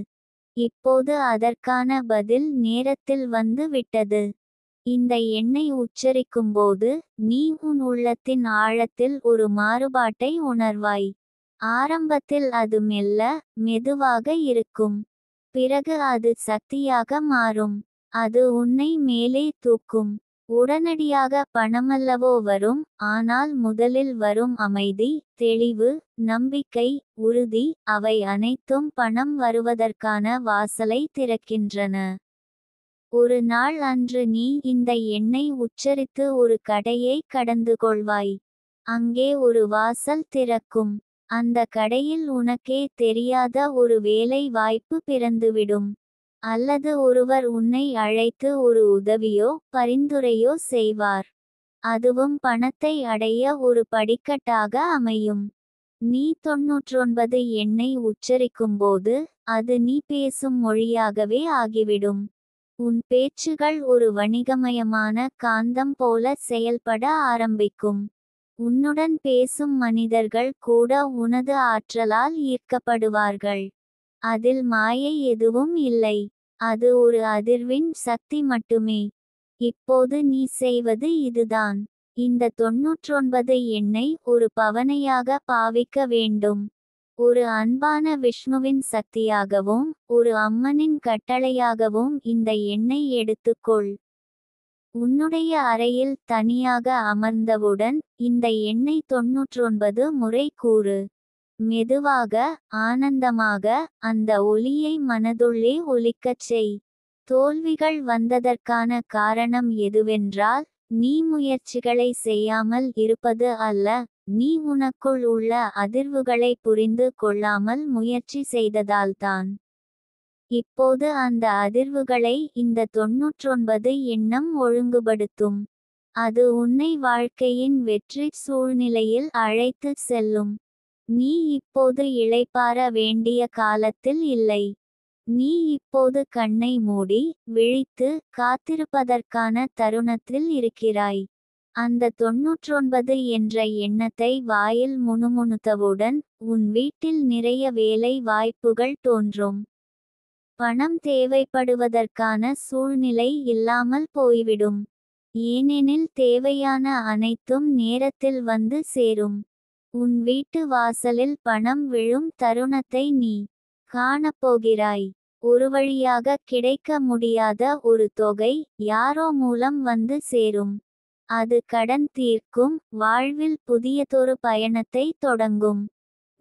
இப்போது அதற்கான பதில் நேரத்தில் வந்து விட்டது. இந்த எண்ணை உச்சரிக்கும்போது நீ உன் உள்ளத்தின் ஆழத்தில் ஒரு மாறுபாட்டை உணர்வாய். ஆரம்பத்தில் அது மெல்ல, மெதுவாக இருக்கும். பிறகு அது சக்தியாக மாறும். அது உன்னை மேலே தூக்கும். உடனடியாக பணமல்லவோ வரும், ஆனால் முதலில் வரும் அமைதி, தெளிவு, நம்பிக்கை, உறுதி, அவை அனைத்தும் பணம் வருவதற்கான வாசலை திறக்கின்றன. ஒரு நாள் அன்று நீ இந்த எண்ணை உச்சரித்து ஒரு கடையை கடந்து கொள்வாய். அங்கே ஒரு வாசல் திறக்கும். அந்த கடையில் உனக்கே தெரியாத ஒரு வேலை வாய்ப்பு பிறந்துவிடும். அல்லது ஒருவர் உன்னை அழைத்து ஒரு உதவியோ பரிந்துரையோ செய்வார். அதுவும் பணத்தை அடைய ஒரு படிக்கட்டாக அமையும். நீ 99 எண்ணை உச்சரிக்கும்போது அது நீ பேசும் மொழியாகவே ஆகிவிடும். உன் பேச்சுகள் ஒரு வணிகமயமான காந்தம் போல செயல்பட ஆரம்பிக்கும். உன்னுடன் பேசும் மனிதர்கள் கூட உனது ஆற்றலால் ஈர்க்கப்படுவார்கள். அதில் மாயை எதுவும் இல்லை. அது ஒரு அதிர்வின் சக்தி மட்டுமே. இப்போது நீ செய்வது இதுதான். இந்த 99 எண்ணை ஒரு பவனையாக பாவிக்க வேண்டும். ஒரு அன்பான விஷ்ணுவின் சக்தியாகவும் ஒரு அம்மனின் கட்டளையாகவும் இந்த எண்ணை எடுத்துக்கொள். உன்னுடைய அறையில் தனியாக அமர்ந்தவுடன் இந்த எண்ணை 99 முறை கூறு. மெதுவாக, ஆனந்தமாக, அந்த ஒலியை மனதுள்ளே ஒலிக்கச் செய். தோல்விகள் வந்ததற்கான காரணம் எதுவென்றால், நீ முயற்சிகளை செய்யாமல் இருப்பது அல்ல, நீ உனக்குள் உள்ள அதிர்வுகளை புரிந்து கொள்ளாமல் முயற்சி செய்ததால்தான். இப்போது அந்த அதிர்வுகளை இந்த 99 எண்ணம் ஒழுங்குபடுத்தும். அது உன்னை வாழ்க்கையின் வெற்றி சூழ்நிலையில் அழைத்து செல்லும். நீ இப்போது இளைப்பாற வேண்டிய காலத்தில் இல்லை. நீ இப்போது கண்ணை மூடி விழித்து காத்திருப்பதற்கான தருணத்தில் இருக்கிறாய். அந்த 99 என்ற எண்ணத்தை வாயில் முணுமுணுத்தவுடன் உன் வீட்டில் நிறைய வேலை வாய்ப்புகள் தோன்றும். பணம் தேவைப்படுவதற்கான சூழ்நிலை இல்லாமல் போய்விடும். ஏனெனில் தேவையான அனைத்தும் நேரத்தில் வந்து சேரும். உன் வீட்டு வாசலில் பணம் விழும் தருணத்தை நீ காணப்போகிறாய். ஒரு வழியாக கிடைக்க முடியாத ஒரு தொகை யாரோ மூலம் வந்து சேரும். அது கடன் தீர்க்கும், வாழ்வில் புதியதொரு பயணத்தை தொடங்கும்.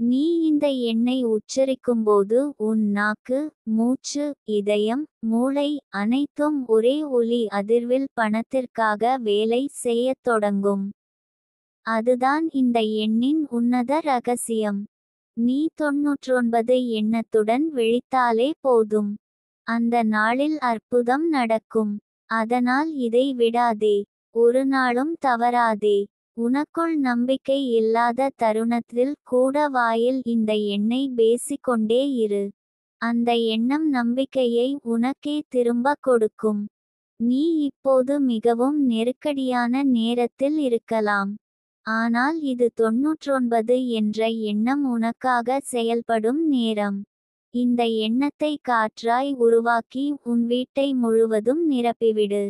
நீ இந்த எண்ணை உச்சரிக்கும்போது உன் நாக்கு, மூச்சு, இதயம், மூளை அனைத்தும் ஒரே ஒலி அதிர்வில் பணத்திற்காக வேலை செய்யத் தொடங்கும். அதுதான் இந்த எண்ணின் உன்னத ரகசியம். நீ 99 எண்ணத்துடன் விழித்தாலே போதும். அந்த நாளில் அற்புதம் நடக்கும். அதனால் இதை விடாதே. ஒரு நாளும் தவறாதே. உனக்குள் நம்பிக்கை இல்லாத தருணத்தில் கூட வாயில் இந்த எண்ணை பேசிக்கொண்டே இரு. அந்த எண்ணம் நம்பிக்கையை உனக்கே திரும்ப கொடுக்கும். நீ இப்போது மிகவும் நெருக்கடியான நேரத்தில் இருக்கலாம். ஆனால் இது 99 என்ற எண்ணம் உனக்காக செயல்படும் நேரம். இந்த எண்ணத்தை காற்றாய் உருவாக்கி உன் வீட்டை முழுவதும் நிரப்பிவிடு.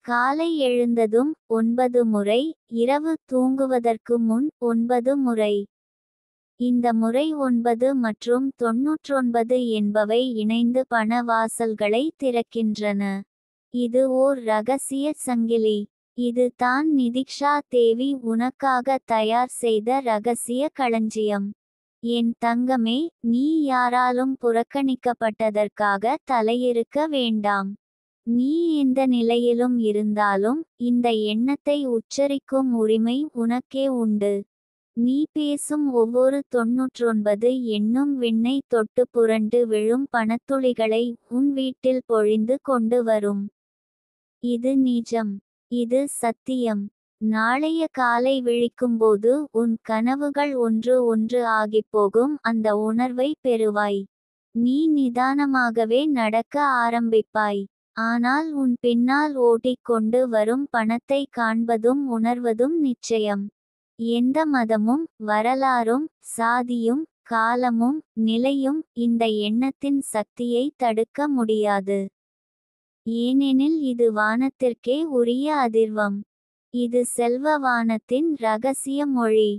காலை எழுந்ததும் 9 முறை, இரவு தூங்குவதற்கு முன் 9 முறை. இந்த முறை 9 மற்றும் 99 என்பவை இணைந்து பண வாசல்களை திறக்கின்றன. இது ஓர் ரகசிய சங்கிலி. இது தான் நிதிக்ஷா தேவி உனக்காக தயார் செய்த ரகசிய களஞ்சியம். என் தங்கமே, நீ யாராலும் புறக்கணிக்கப்பட்டதற்காக தலையிருக்க வேண்டாம். நீ எந்த நிலையிலும் இருந்தாலும் இந்த எண்ணத்தை உச்சரிக்கும் உரிமை உனக்கே உண்டு. நீ பேசும் ஒவ்வொரு 99 எண்ணும் விண்ணை தொட்டு புரண்டு விழும் பணத்துளிகளை உன் வீட்டில் பொழிந்து கொண்டு வரும். இது நிஜம். இது சத்தியம். நாளைய காலை விழிக்கும்போது உன் கனவுகள் ஒன்று ஒன்று ஆகிப்போகும் அந்த உணர்வை பெறுவாய். நீ நிதானமாகவே நடக்க ஆரம்பிப்பாய். ஆனால் உன் பின்னால் ஓட்டிக்கொண்டு வரும் பணத்தை காண்பதும் உணர்வதும் நிச்சயம். எந்த மதமும், வரலாறும், சாதியும், காலமும், நிலையும் இந்த எண்ணத்தின் சக்தியை தடுக்க முடியாது. ஏனெனில் இது வானத்திற்கே உரிய அதிர்வம். இது செல்வ வானத்தின் ரகசிய மொழி.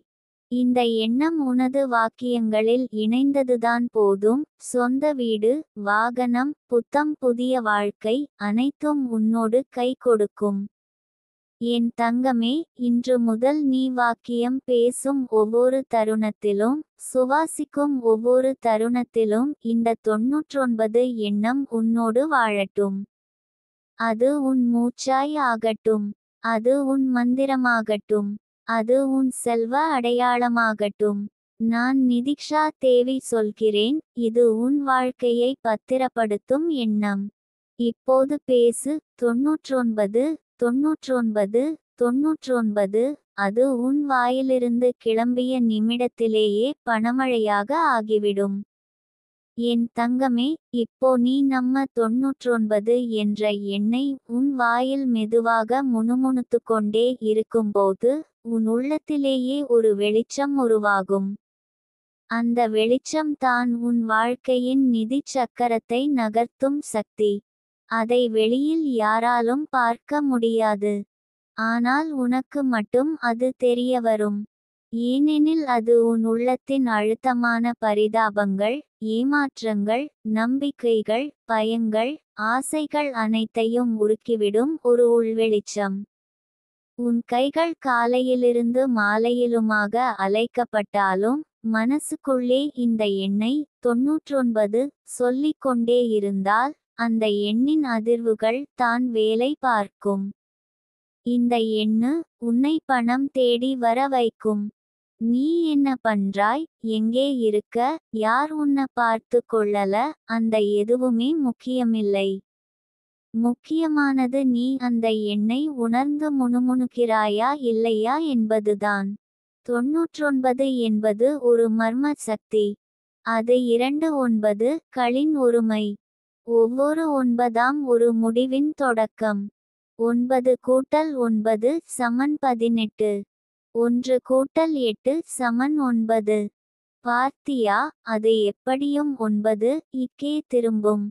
இந்த எண்ணம் உனது வாக்கியங்களில் இணைந்ததுதான் போதும். சொந்த வீடு, வாகனம், புத்தம் புதிய வாழ்க்கை அனைத்தும் உன்னோடு கை கொடுக்கும். என் தங்கமே, இன்று முதல் நீ வாக்கியம் பேசும் ஒவ்வொரு தருணத்திலும், சுவாசிக்கும் ஒவ்வொரு தருணத்திலும் இந்த 99 எண்ணம் உன்னோடு வாழட்டும். அது உன் மூச்சாய் ஆகட்டும். அது உன் மந்திரமாகட்டும். அது உன் செல்வ அடையாளமாகட்டும். நான் நிதிக்ஷா தேவி சொல்கிறேன், இது உன் வாழ்க்கையை பத்திரப்படுத்தும் எண்ணம். இப்போது பேசு. 99 99 99. அது உன் வாயிலிருந்து கிளம்பிய நிமிடத்திலேயே பணமழையாக ஆகிவிடும். என் தங்கமே, இப்போ நீ நம்ம 99 என்ற எண்ணை உன் வாயில் மெதுவாக முணுமுணுத்துக்கொண்டே இருக்கும்போது உன் உள்ளத்திலேயே ஒரு வெளிச்சம் உருவாகும். அந்த வெளிச்சம் தான் உன் வாழ்க்கையின் நிதி சக்கரத்தை நகர்த்தும் சக்தி. அதை வெளியில் யாராலும் பார்க்க முடியாது. ஆனால் உனக்கு மட்டும் அது தெரிய வரும். ஏனெனில் அது உன் உள்ளத்தின் அழுத்தமான பரிதாபங்கள், ஏமாற்றங்கள், நம்பிக்கைகள், பயங்கள், ஆசைகள் அனைத்தையும் உருக்கிவிடும் ஒரு உள்வெளிச்சம். உன் கைகள் காலையிலிருந்து மாலையிலுமாக அலைக்கப்பட்டாலும் மனசுக்குள்ளே இந்த எண்ணை 99 சொல்லிக் கொண்டே இருந்தால் அந்த எண்ணின் அதிர்வுகள் தான் வேலை பார்க்கும். இந்த எண்ணு உன்னை பணம் தேடி வர வைக்கும். நீ என்ன பண்றாய், எங்கே இருக்க, யார் உன்னை பார்த்து கொள்ளல, அந்த எதுவுமே முக்கியமில்லை. முக்கியமானது நீ அந்த எண்ணை உணர்ந்து முணுமுணுக்கிறாயா இல்லையா என்பதுதான். 99 என்பது ஒரு மர்ம சக்தி. அது 2 களின் ஒருமை. ஒவ்வொரு 9ஆம் ஒரு முடிவின் தொடக்கம். 9 கூட்டல் 9 சமன் 18. 1 கூட்டல் 8 சமன் 9. பார்த்தியா, அது எப்படியும் 9 இக்கே திரும்பும்.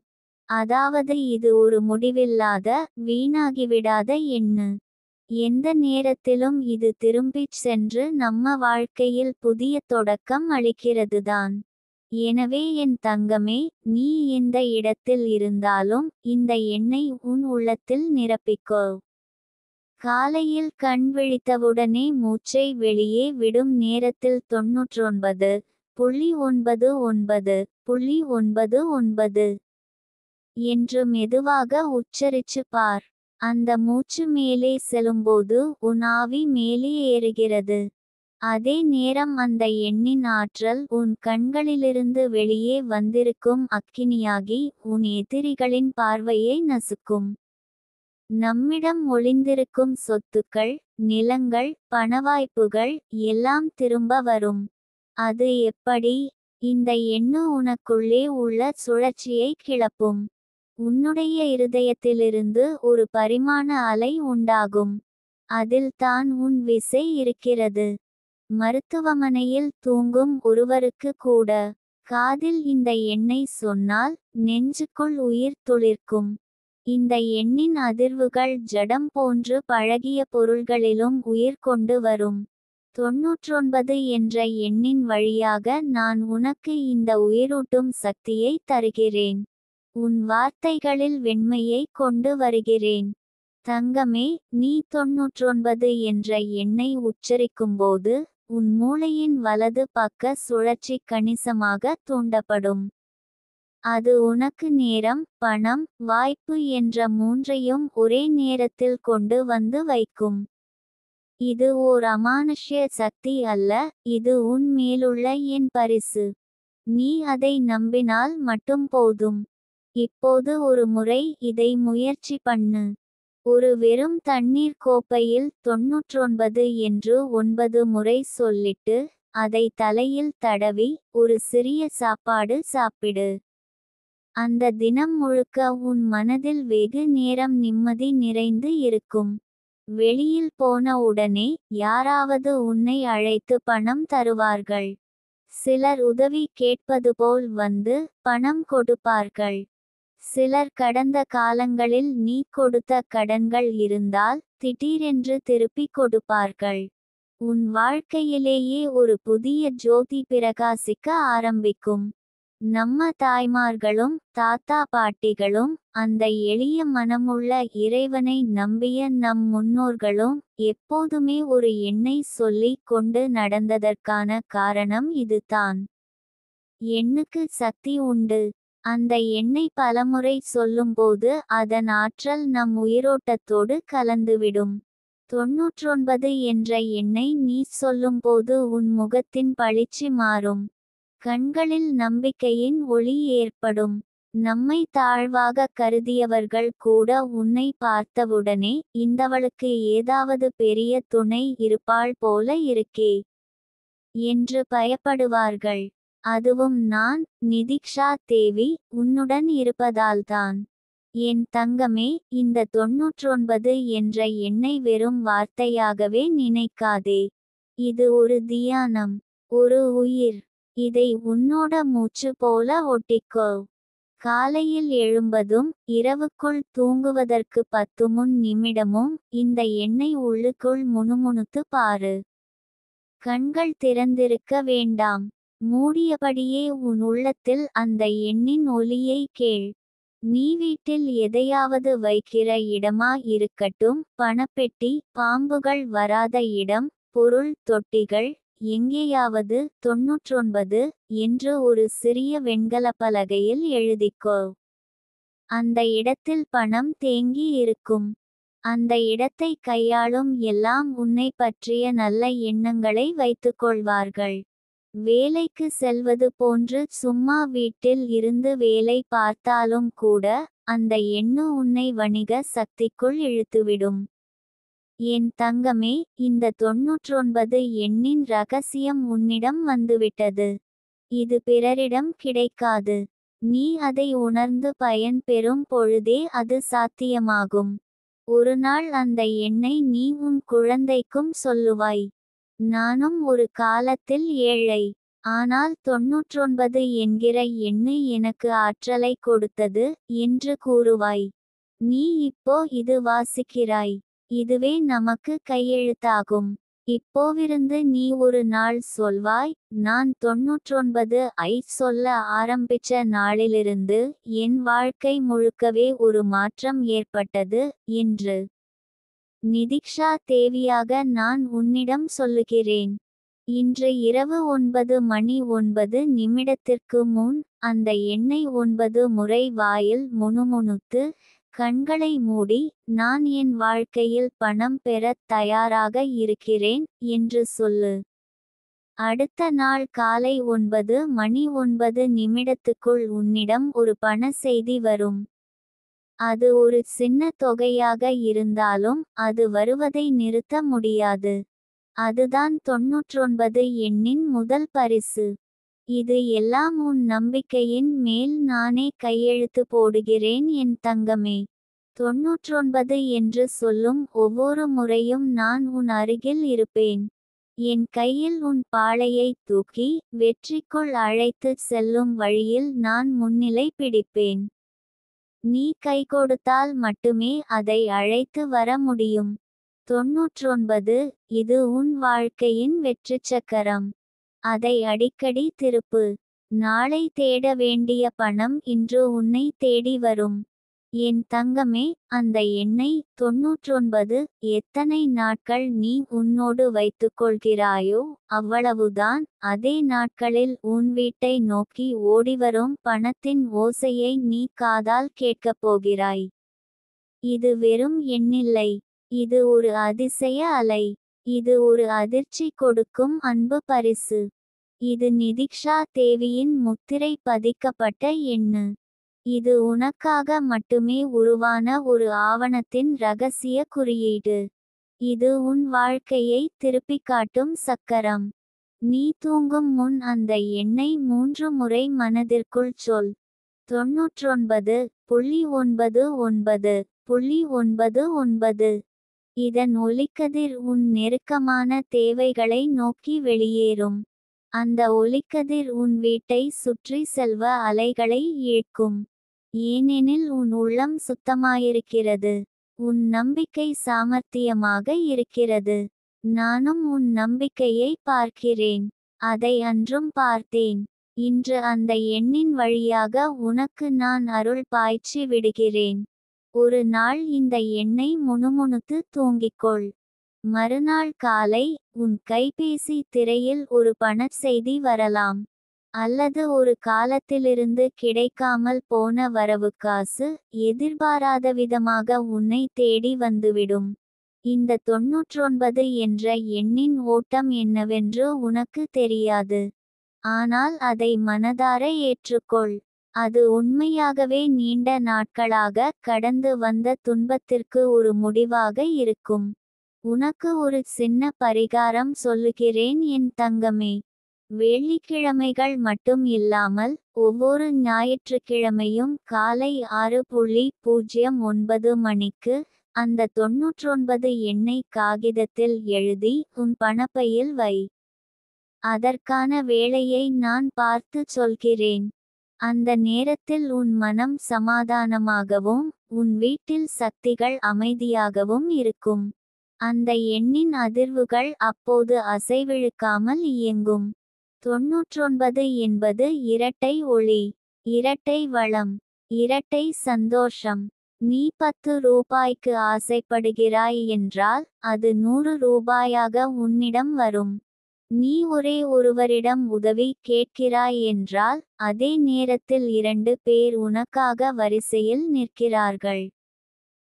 அதாவது இது ஒரு முடிவில்லாத, வீணாகிவிடாத எண்ணு. எந்த நேரத்திலும் இது திரும்பிச் சென்று நம்ம வாழ்க்கையில் புதிய தொடக்கம் அளிக்கிறதுதான். எனவே என் தங்கமே, நீ எந்த இடத்தில் இருந்தாலும் இந்த எண்ணை உன் உள்ளத்தில் நிரப்பிக்கோ. காலையில் கண் விழித்தவுடனே மூச்சை வெளியே விடும் நேரத்தில் 99.99.99 என்று மெதுவாக உச்சரிச்சு பார். அந்த மூச்சு மேலே செல்லும்போது உன் ஆவி மேலே ஏறுகிறது. அதே நேரம் அந்த எண்ணின் ஆற்றல் உன் கண்களிலிருந்து வெளியே வந்திருக்கும் அக்கினியாகி உன் எதிரிகளின் பார்வையை நசுக்கும். நம்மிடம் ஒளிந்திருக்கும் சொத்துக்கள், நிலங்கள், பணவாய்ப்புகள் எல்லாம் திரும்ப வரும். அது எப்படி? இந்த எண்ணு உனக்குள்ளே உள்ள சுழற்சியை கிளப்பும். உன்னுடைய இருதயத்திலிருந்து ஒரு பரிமாண அலை உண்டாகும். அதில் தான் உன் விசை இருக்கிறது. மருத்துவமனையில் தூங்கும் ஒருவருக்கு கூட காதில் இந்த எண்ணை சொன்னால் நெஞ்சுக்குள் உயிர் துளிர்க்கும். இந்த எண்ணின் அதிர்வுகள் ஜடம் போன்று பழகிய பொருள்களிலும் உயிர் கொண்டு வரும். 99 என்ற எண்ணின் வழியாக நான் உனக்கு இந்த உயிரூட்டும் சக்தியை தருகிறேன். உன் வார்த்தைகளில் வெண்மையை கொண்டு வருகிறேன். தங்கமே, நீ 99 என்ற எண்ணை உச்சரிக்கும்போது உன் மூளையின் வலது பக்க சுழற்சி கணிசமாக தூண்டப்படும். அது உனக்கு நேரம், பணம், வாய்ப்பு என்ற மூன்றையும் ஒரே நேரத்தில் கொண்டு வந்து வைக்கும். இது ஓர் அமானுஷ்ய சக்தி அல்ல, இது உன் மேலுள்ள என் பரிசு. நீ அதை நம்பினால் மட்டும் போதும். இப்போது ஒரு முறை இதை முயற்சி பண்ணு. ஒரு வெறும் தண்ணீர் கோப்பையில் 99 என்று 9 முறை சொல்லிட்டு அதை தலையில் தடவி ஒரு சிறிய சாப்பாடு சாப்பிடு. அந்த தினம் முழுக்க உன் மனதில் வெகு நேரம் நிம்மதி நிறைந்து இருக்கும். வெளியில் போன உடனே யாராவது உன்னை அழைத்து பணம் தருவார்கள். சிலர் உதவி கேட்பது போல் வந்து பணம் கொடுப்பார்கள். சிலர் கடந்த காலங்களில் நீ கொடுத்த கடன்கள் இருந்தால் திடீரென்று திருப்பி கொடுப்பார்கள். உன் வாழ்க்கையிலேயே ஒரு புதிய ஜோதி பிரகாசிக்க ஆரம்பிக்கும். நம்ம தாய்மார்களும் தாத்தா பாட்டிகளும் அந்த எளிய மனமுள்ள இறைவனை நம்பிய நம் முன்னோர்களும் எப்போதுமே ஒரு எண்ணை சொல்லிக் கொண்டு நடந்ததற்கான காரணம் இதுதான். எண்ணுக்கு சக்தி உண்டு. அந்த எண்ணை பலமுறை சொல்லும்போது அதன் ஆற்றல் நம் உயிரோட்டத்தோடு கலந்துவிடும். 99 என்ற எண்ணை நீ சொல்லும்போது உன் முகத்தின் பளிச்சு மாறும். கண்களில் நம்பிக்கையின் ஒளி ஏற்படும். நம்மை தாழ்வாக கருதியவர்கள் கூட உன்னை பார்த்தவுடனே இந்தவளுக்கு ஏதாவது பெரிய துணை இருப்பாள் போல இருக்கே என்று பயப்படுவார்கள். அதுவும் நான், நிதிக்ஷா தேவி, உன்னுடன் இருப்பதால்தான். என் தங்கமே, இந்த 99 என்ற எண்ணை வெறும் வார்த்தையாகவே நினைக்காதே. இது ஒரு தியானம், ஒரு உயிர். இதை உன்னோட மூச்சு போல ஒட்டிக்கோ. காலையில் எழும்பதும் இரவுக்குள் தூங்குவதற்கு 10 நிமிடமும் இந்த எண்ணை உள்ளுக்குள் முணுமுணுத்து பாரு. கண்கள் திறந்திருக்க வேண்டாம். மூடியபடியே உன் உள்ளத்தில் அந்த எண்ணின் ஒலியை கேள். நீ வீட்டில் எதையாவது வைக்கிற இடமா இருக்கட்டும், பணப்பெட்டி, பாம்புகள் வராத இடம், பொருள் தொட்டிகள், எங்கேயாவது 99 என்று ஒரு சிறிய வெண்கல பலகையில் எழுதிக்கோ. அந்த இடத்தில் பணம் தேங்கி இருக்கும். அந்த இடத்தை கையாளும் எல்லாம் உன்னை பற்றிய நல்ல எண்ணங்களை வைத்துக்கொள்வார்கள். வேலைக்கு செல்வது போன்று சும்மா வீட்டில் இருந்து வேலை பார்த்தாலும் கூட அந்த எண்ணு உன்னை வணிக சக்திக்குள் இழுத்துவிடும். என் தங்கமே, இந்த 99 எண்ணின் ரகசியம் உன்னிடம் வந்துவிட்டது. இது பிறரிடம் கிடைக்காது. நீ அதை உணர்ந்து பயன் பெறும் பொழுதே அது சாத்தியமாகும். ஒரு நாள் அந்த எண்ணை நீ உன் குழந்தைக்கும் சொல்லுவாய். நானும் ஒரு காலத்தில் ஏழை. ஆனால் 99 என்கிற எண்ணு எனக்கு ஆற்றலை கொடுத்தது என்று கூறுவாய். நீ இப்போ இது வாசிக்கிறாய். இதுவே நமக்கு கையெழுத்தாகும். இப்போவிருந்து நீ ஒரு நாள் சொல்வாய், நான் 99 ஐ சொல்ல ஆரம்பிச்ச நாளிலிருந்து என் வாழ்க்கை முழுக்கவே ஒரு மாற்றம் ஏற்பட்டது என்று. நிதிக்ஷா தேவியாக நான் உன்னிடம் சொல்லுகிறேன். இன்று இரவு 9 மணி 9 நிமிடத்திற்கு முன் அந்த எண்ணை 9 முறை வாயில் முணுமுணுத்து, கண்களை மூடி, நான் என் வாழ்க்கையில் பணம் பெறத் தயாராக இருக்கிறேன் என்று சொல்லு. அடுத்த நாள் காலை 9 மணி 9 நிமிடத்துக்குள் உன்னிடம் ஒரு பண செய்தி வரும். அது ஒரு சின்ன தொகையாக இருந்தாலும் அது வருவதை நிறுத்த முடியாது. அதுதான் 99 எண்ணின் முதல் பரிசு. இது எல்லாம் உன் நம்பிக்கையின் மேல் நானே கையெழுத்து போடுகிறேன் என் தங்கமே. 99 என்று சொல்லும் ஒவ்வொரு முறையும் நான் உன் அருகில் இருப்பேன். என் கையில் உன் பாளையை தூக்கி வெற்றிக்குள் அழைத்துச் செல்லும் வழியில் நான் முன்னிலை பிடிப்பேன். நீ கை கொடுத்தால் மட்டுமே அதை அழைத்து வர முடியும். 99 இது உன் வாழ்க்கையின் வெற்றிச்சக்கரம். அதை அடிக்கடி திருப்பு. நாளை தேட வேண்டிய பணம் இன்று உன்னை தேடி வரும். என் தங்கமே, அந்த எண்ணை 99 எத்தனை நாட்கள் நீ உன்னோடு வைத்துக்கொள்கிறாயோ அவ்வளவுதான் அதே நாட்களில் உன் வீட்டை நோக்கி ஓடிவரும் பணத்தின் ஓசையை நீ காதால் கேட்கப் போகிறாய். இது வெறும் எண்ணில்லை. இது ஒரு அதிசய அலை. இது ஒரு அதிர்ச்சி கொடுக்கும் அன்பு பரிசு. இது நிதிக்ஷா தேவியின் முத்திரை பதிக்கப்பட்ட எண்ணு. இது உனக்காக மட்டுமே உருவான ஒரு ஆவணத்தின் ரகசிய குறியீடு. இது உன் வாழ்க்கையை திருப்பிக் காட்டும் சக்கரம். நீ தூங்கும் முன் அந்த எண்ணை 3 முறை மனதிற்குள் சொல். 99.99.99. இதன் ஒலிக்கதிர் உன் நெருக்கமான தேவைகளை நோக்கி வெளியேறும். அந்த ஒலிக்கதிர் உன் வீட்டை சுற்றி செல்வ அலைகளை இழுக்கும். ஏனெனில் உன் உள்ளம் சுத்தமாயிருக்கிறது. உன் நம்பிக்கை சாமர்த்தியமாக இருக்கிறது. நானும் உன் நம்பிக்கையை பார்க்கிறேன். அதை அன்றும் பார்த்தேன். இன்று அந்த எண்ணின் வழியாக உனக்கு நான் அருள் பாய்ச்சி விடுகிறேன். ஒரு நாள் இந்த எண்ணை முணுமுணுத்து தூங்கிக்கொள். மறுநாள் காலை உன் கைபேசி திரையில் ஒரு பணச் செய்தி வரலாம். அல்லது ஒரு காலத்திலிருந்து கிடைக்காமல் போன வரவுக்காசு எதிர்பாராதவிதமாக உன்னை தேடி வந்துவிடும். இந்த 99 என்ற எண்ணின் ஓட்டம் என்னவென்று உனக்கு தெரியாது. ஆனால் அதை மனதார ஏற்றுக்கொள். அது உண்மையாகவே நீண்ட நாட்களாக கடந்து வந்த துன்பத்திற்கு ஒரு முடிவாக இருக்கும். உனக்கு ஒரு சின்ன பரிகாரம் சொல்லுகிறேன் என் தங்கமே. வெள்ளிக்கிழமைகள் மட்டும் இல்லாமல் ஒவ்வொரு ஞாயிற்றுக்கிழமையும் காலை 6:09 மணிக்கு அந்த 99 எண்ணை காகிதத்தில் எழுதி உன் பணப்பையில் வை. அதற்கான வேளையை நான் பார்த்து சொல்கிறேன். அந்த நேரத்தில் உன் மனம் சமாதானமாகவும் உன் வீட்டில் சக்திகள் அமைதியாகவும் இருக்கும். அந்த எண்ணின் அதிர்வுகள் அப்போது அசைவிழுக்காமல் இயங்கும். 99 என்பது இரட்டை ஒளி, இரட்டை வளம், இரட்டை சந்தோஷம். நீ 10 ரூபாய்க்கு ஆசைப்படுகிறாய் என்றால் அது 100 ரூபாயாக உன்னிடம் வரும். நீ ஒரே ஒருவரிடம் உதவி கேட்கிறாய் என்றால் அதே நேரத்தில் 2 பேர் உனக்காக வரிசையில் நிற்கிறார்கள்.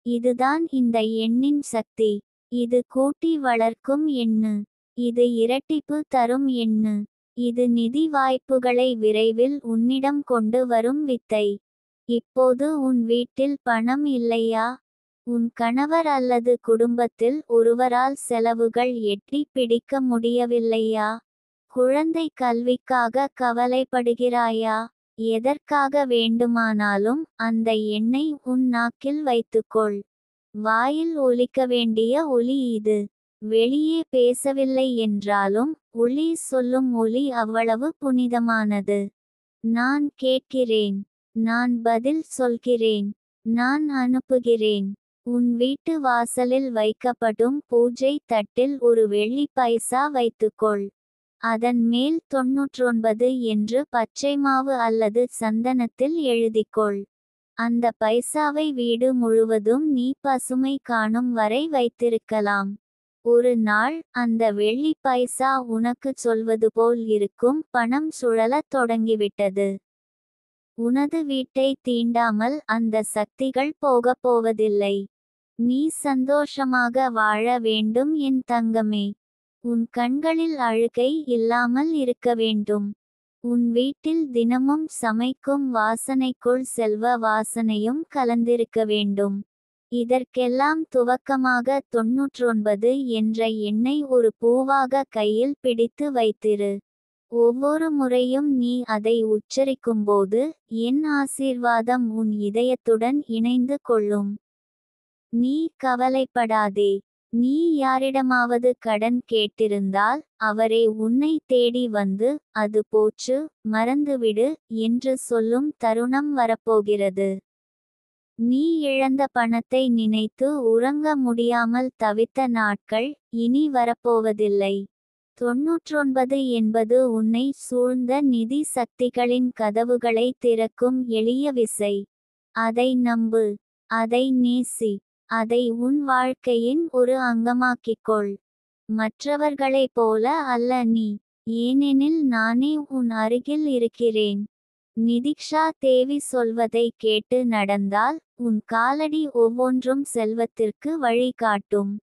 இதுதான் இந்த எண்ணின் சக்தி. இது கூட்டி வளர்க்கும் எண்ணு. இது இரட்டிப்பு தரும் எண்ணு. இது நிதி வாய்ப்புகளை விரைவில் உன்னிடம் கொண்டு வரும் வித்தை. இப்போது உன் வீட்டில் பணம் இல்லையா? உன் கணவர் அல்லது குடும்பத்தில் ஒருவரால் செலவுகள் எட்டி பிடிக்க முடியவில்லையா? குழந்தை கல்விக்காக கவலைப்படுகிறாயா? எதற்காக வேண்டுமானாலும் அந்த எண்ணை உன் நாக்கில் வைத்துக்கொள். வாயில் ஒலிக்க வேண்டிய ஒலி இது. வெளியே பேசவில்லை என்றாலும் உள்ளே சொல்லும் ஒலி அவ்வளவு புனிதமானது. நான் கேட்கிறேன். நான் பதில் சொல்கிறேன். நான் அனுப்புகிறேன். உன் வீட்டு வாசலில் வைக்கப்படும் பூஜை தட்டில் ஒரு வெள்ளி பைசா வைத்துக்கொள். அதன் மேல் 99 என்று பச்சைமாவு அல்லது சந்தனத்தில் எழுதிக்கொள். அந்த பைசாவை வீடு முழுவதும் நீ பசுமை காணும் வரை வைத்திருக்கலாம். ஒரு நாள் அந்த வெள்ளி பைசா உனக்கு சொல்வது போல் இருக்கும், பணம் சுழலத் தொடங்கிவிட்டது. உனது வீட்டை தீண்டாமல் அந்த சக்திகள் போகப் போவதில்லை. நீ சந்தோஷமாக வாழ வேண்டும் என் தங்கமே. உன் கண்களில் அழுகை இல்லாமல் இருக்க வேண்டும். உன் வீட்டில் தினமும் சமைக்கும் வாசனைக்குள் செல்வ வாசனையும் கலந்திருக்க வேண்டும். இதற்கெல்லாம் துவக்கமாக 99 என்ற எண்ணை ஒரு பூவாக கையில் பிடித்து வைத்திரு. ஒவ்வொரு முறையும் நீ அதை உச்சரிக்கும்போது என் ஆசீர்வாதம் உன் இதயத்துடன் இணைந்து கொள்ளும். நீ கவலைப்படாதே. நீ யாரிடமாவது கடன் கேட்டிருந்தால் அவரே உன்னை தேடி வந்து அது போச்சு, மறந்துவிடு என்று சொல்லும் தருணம் வரப்போகிறது. நீ இழந்த பணத்தை நினைத்து உறங்க முடியாமல் தவித்த நாட்கள் இனி வரப்போவதில்லை. 99 என்பது உன்னை சூழ்ந்த நிதி சக்திகளின் கதவுகளை திறக்கும் எளிய விசை. அதை நம்பு. அதை நேசி. அதை உன் வாழ்க்கையின் ஒரு அங்கமாக்கிக்கொள். மற்றவர்களைப் போல அல்ல நீ. ஏனெனில் நானே உன் அருகில் இருக்கிறேன். நிதிக்ஷா தேவி சொல்வதை கேட்டு நடந்தால் உன் காலடி ஒவ்வொன்றும் செல்வத்திற்கு வழிகாட்டும்.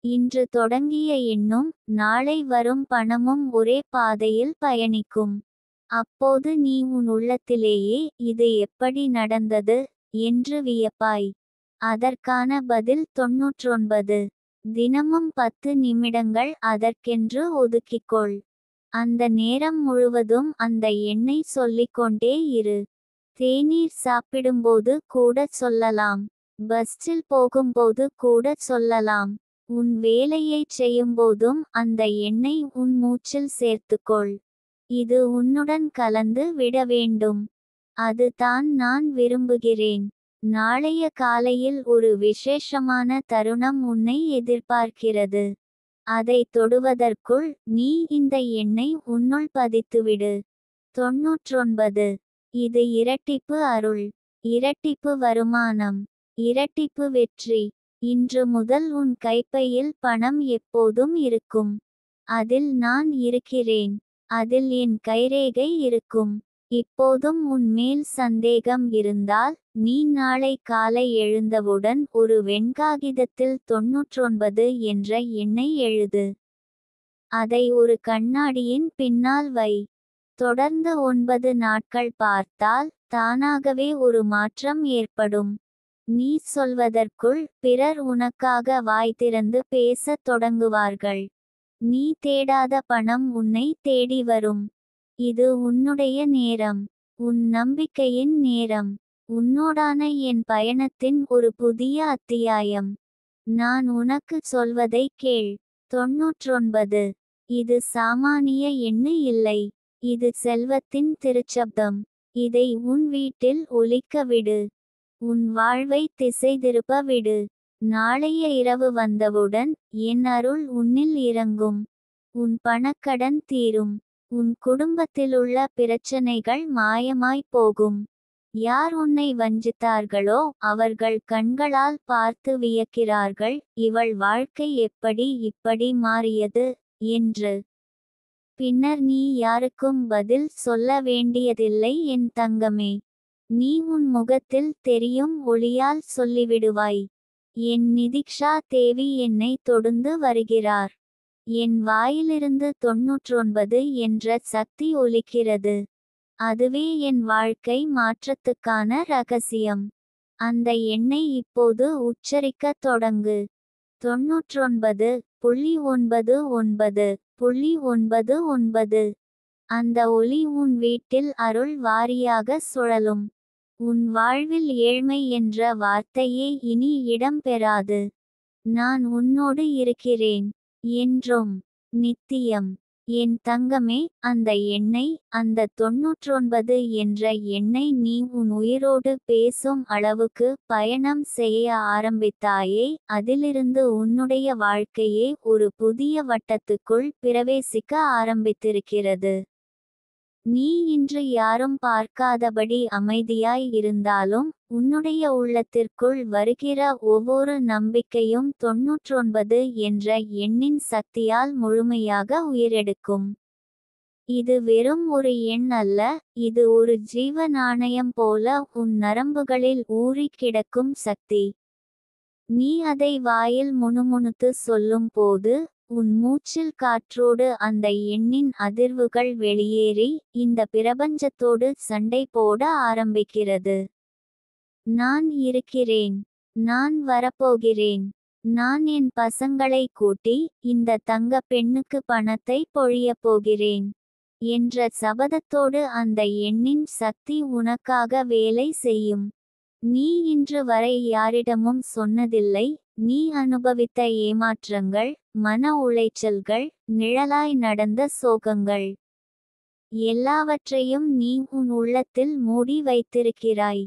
இன்று தொடங்கிய எண்ணும் நாளை வரும் பணமும் ஒரே பாதையில் பயணிக்கும். அப்போது நீ உன் உள்ளத்திலேயே இது எப்படி நடந்தது என்று வியப்பாய். அதற்கான பதில் 99. தினமும் 10 நிமிடங்கள் அதற்கென்று ஒதுக்கிக்கொள். அந்த நேரம் முழுவதும் அந்த எண்ணை சொல்லிக்கொண்டே இரு. தேநீர் சாப்பிடும்போது கூட சொல்லலாம். பஸ்ஸில் போகும்போது கூட சொல்லலாம். உன் வேலையைச் செய்யும்போதும் அந்த எண்ணை உன் மூச்சில் சேர்த்துக்கொள். இது உன்னுடன் கலந்து விட வேண்டும். அதுதான் நான் விரும்புகிறேன். நாளைய காலையில் ஒரு விசேஷமான தருணம் உன்னை எதிர்பார்க்கிறது. அதை தொடுவதற்குள் நீ இந்த எண்ணை உன்னுள் பதித்துவிடு. 99. இது இரட்டிப்பு அருள். இரட்டிப்பு வருமானம். இரட்டிப்பு வெற்றி. இன்று முதல் உன் கைப்பையில் பணம் எப்போதும் இருக்கும். அதில் நான் இருக்கிறேன். அதில் என் கைரேகை இருக்கும். இப்போதும் உன் மேல் சந்தேகம் இருந்தால் நீ நாளை காலை எழுந்தவுடன் ஒரு வெண்காகிதத்தில் 99 என்ற எண்ணை எழுது. அதை ஒரு கண்ணாடியின் பின்னால் வை. தொடர்ந்து 9 நாட்கள் பார்த்தால் தானாகவே ஒரு மாற்றம் ஏற்படும். நீ சொல்வதற்குள் பிறர் உனக்காக வாய் திறந்து பேசத் தொடங்குவார்கள். நீ தேடாத பணம் உன்னை தேடி வரும். இது உன்னுடைய நேரம். உன் நம்பிக்கையின் நேரம். உன்னோடான என் பயணத்தின் ஒரு புதிய அத்தியாயம். நான் உனக்கு சொல்வதை கேள். 99. இது சாமானிய எண்ணு இல்லை. இது செல்வத்தின் திருச்சப்தம். இதை உன் வீட்டில் ஒலிக்க விடு. உன் வாழ்வை திசை திருப்ப விடு. நாளைய இரவு வந்தவுடன் என் அருள் உன்னில் இறங்கும். உன் பணக்கடன் தீரும். உன் குடும்பத்திலுள்ள பிரச்சனைகள் மாயமாய் போகும். யார் உன்னை வஞ்சித்தார்களோ அவர்கள் கண்களால் பார்த்து வியக்கிறார்கள், இவள் வாழ்க்கை எப்படி இப்படி மாறியது என்று. பின்னர் நீ யாருக்கும் பதில் சொல்ல வேண்டியதில்லை என் தங்கமே. நீ உன் முகத்தில் தெரியும் ஒளியால் சொல்லிவிடுவாய், என் நிதிக்ஷா தேவி என்னை தொடுந்து வருகிறார். என் வாயிலிருந்து 99 என்ற சக்தி ஒலிக்கிறது. அதுவே என் வாழ்க்கை மாற்றத்துக்கான ரகசியம். அந்த எண்ணை இப்போது உச்சரிக்கத் தொடங்கு. 99.99.99. அந்த ஒலி உன் வீட்டில் அருள் வாரியாக சுழலும். உன் வாழ்வில் ஏழ்மை என்ற வார்த்தையே இனி இடம் பெறாது. நான் உன்னோடு இருக்கிறேன். என்றும். நித்தியம். என் தங்கமே, அந்த எண்ணை, அந்த 99 என்ற எண்ணை நீ உன் உயிரோடு பேசும் அளவுக்கு பயணம் செய்ய ஆரம்பித்தாயே, அதிலிருந்து உன்னுடைய வாழ்க்கையே ஒரு புதிய வட்டத்துக்குள் பிரவேசிக்க ஆரம்பித்திருக்கிறது. நீ இன்று யாரும் பார்க்காதபடி அமைதியாய் இருந்தாலும், உன்னுடைய உள்ளத்திற்குள் வருகிற ஒவ்வொரு நம்பிக்கையும் 99 என்ற எண்ணின் சக்தியால் முழுமையாக உயிரெடுக்கும். இது வெறும் ஒரு எண் அல்ல, இது ஒரு ஜீவ நாணயம் போல உன் நரம்புகளில் ஊறிக் கிடக்கும் சக்தி. நீ அதை வாயில் முணுமுணுத்து சொல்லும் போது, உன் மூச்சில் காற்றோடு அந்த எண்ணின் அதிர்வுகள் வெளியேறி, இந்த பிரபஞ்சத்தோடு சண்டை போட ஆரம்பிக்கிறது. நான் இருக்கிறேன். நான் வரப்போகிறேன். நான் என் பசங்களை கூட்டி, இந்த தங்க பெண்ணுக்கு பணத்தை பொழியப் போகிறேன் என்ற சபதத்தோடு அந்த எண்ணின் சக்தி உனக்காக வேலை செய்யும். நீ இன்று வரை யாரிடமும் சொன்னதில்லை, நீ அனுபவித்த ஏமாற்றங்கள், மன உளைச்சல்கள், நிழலாய் நடந்த சோகங்கள் எல்லாவற்றையும் நீ உன் உள்ளத்தில் மூடி வைத்திருக்கிறாய்.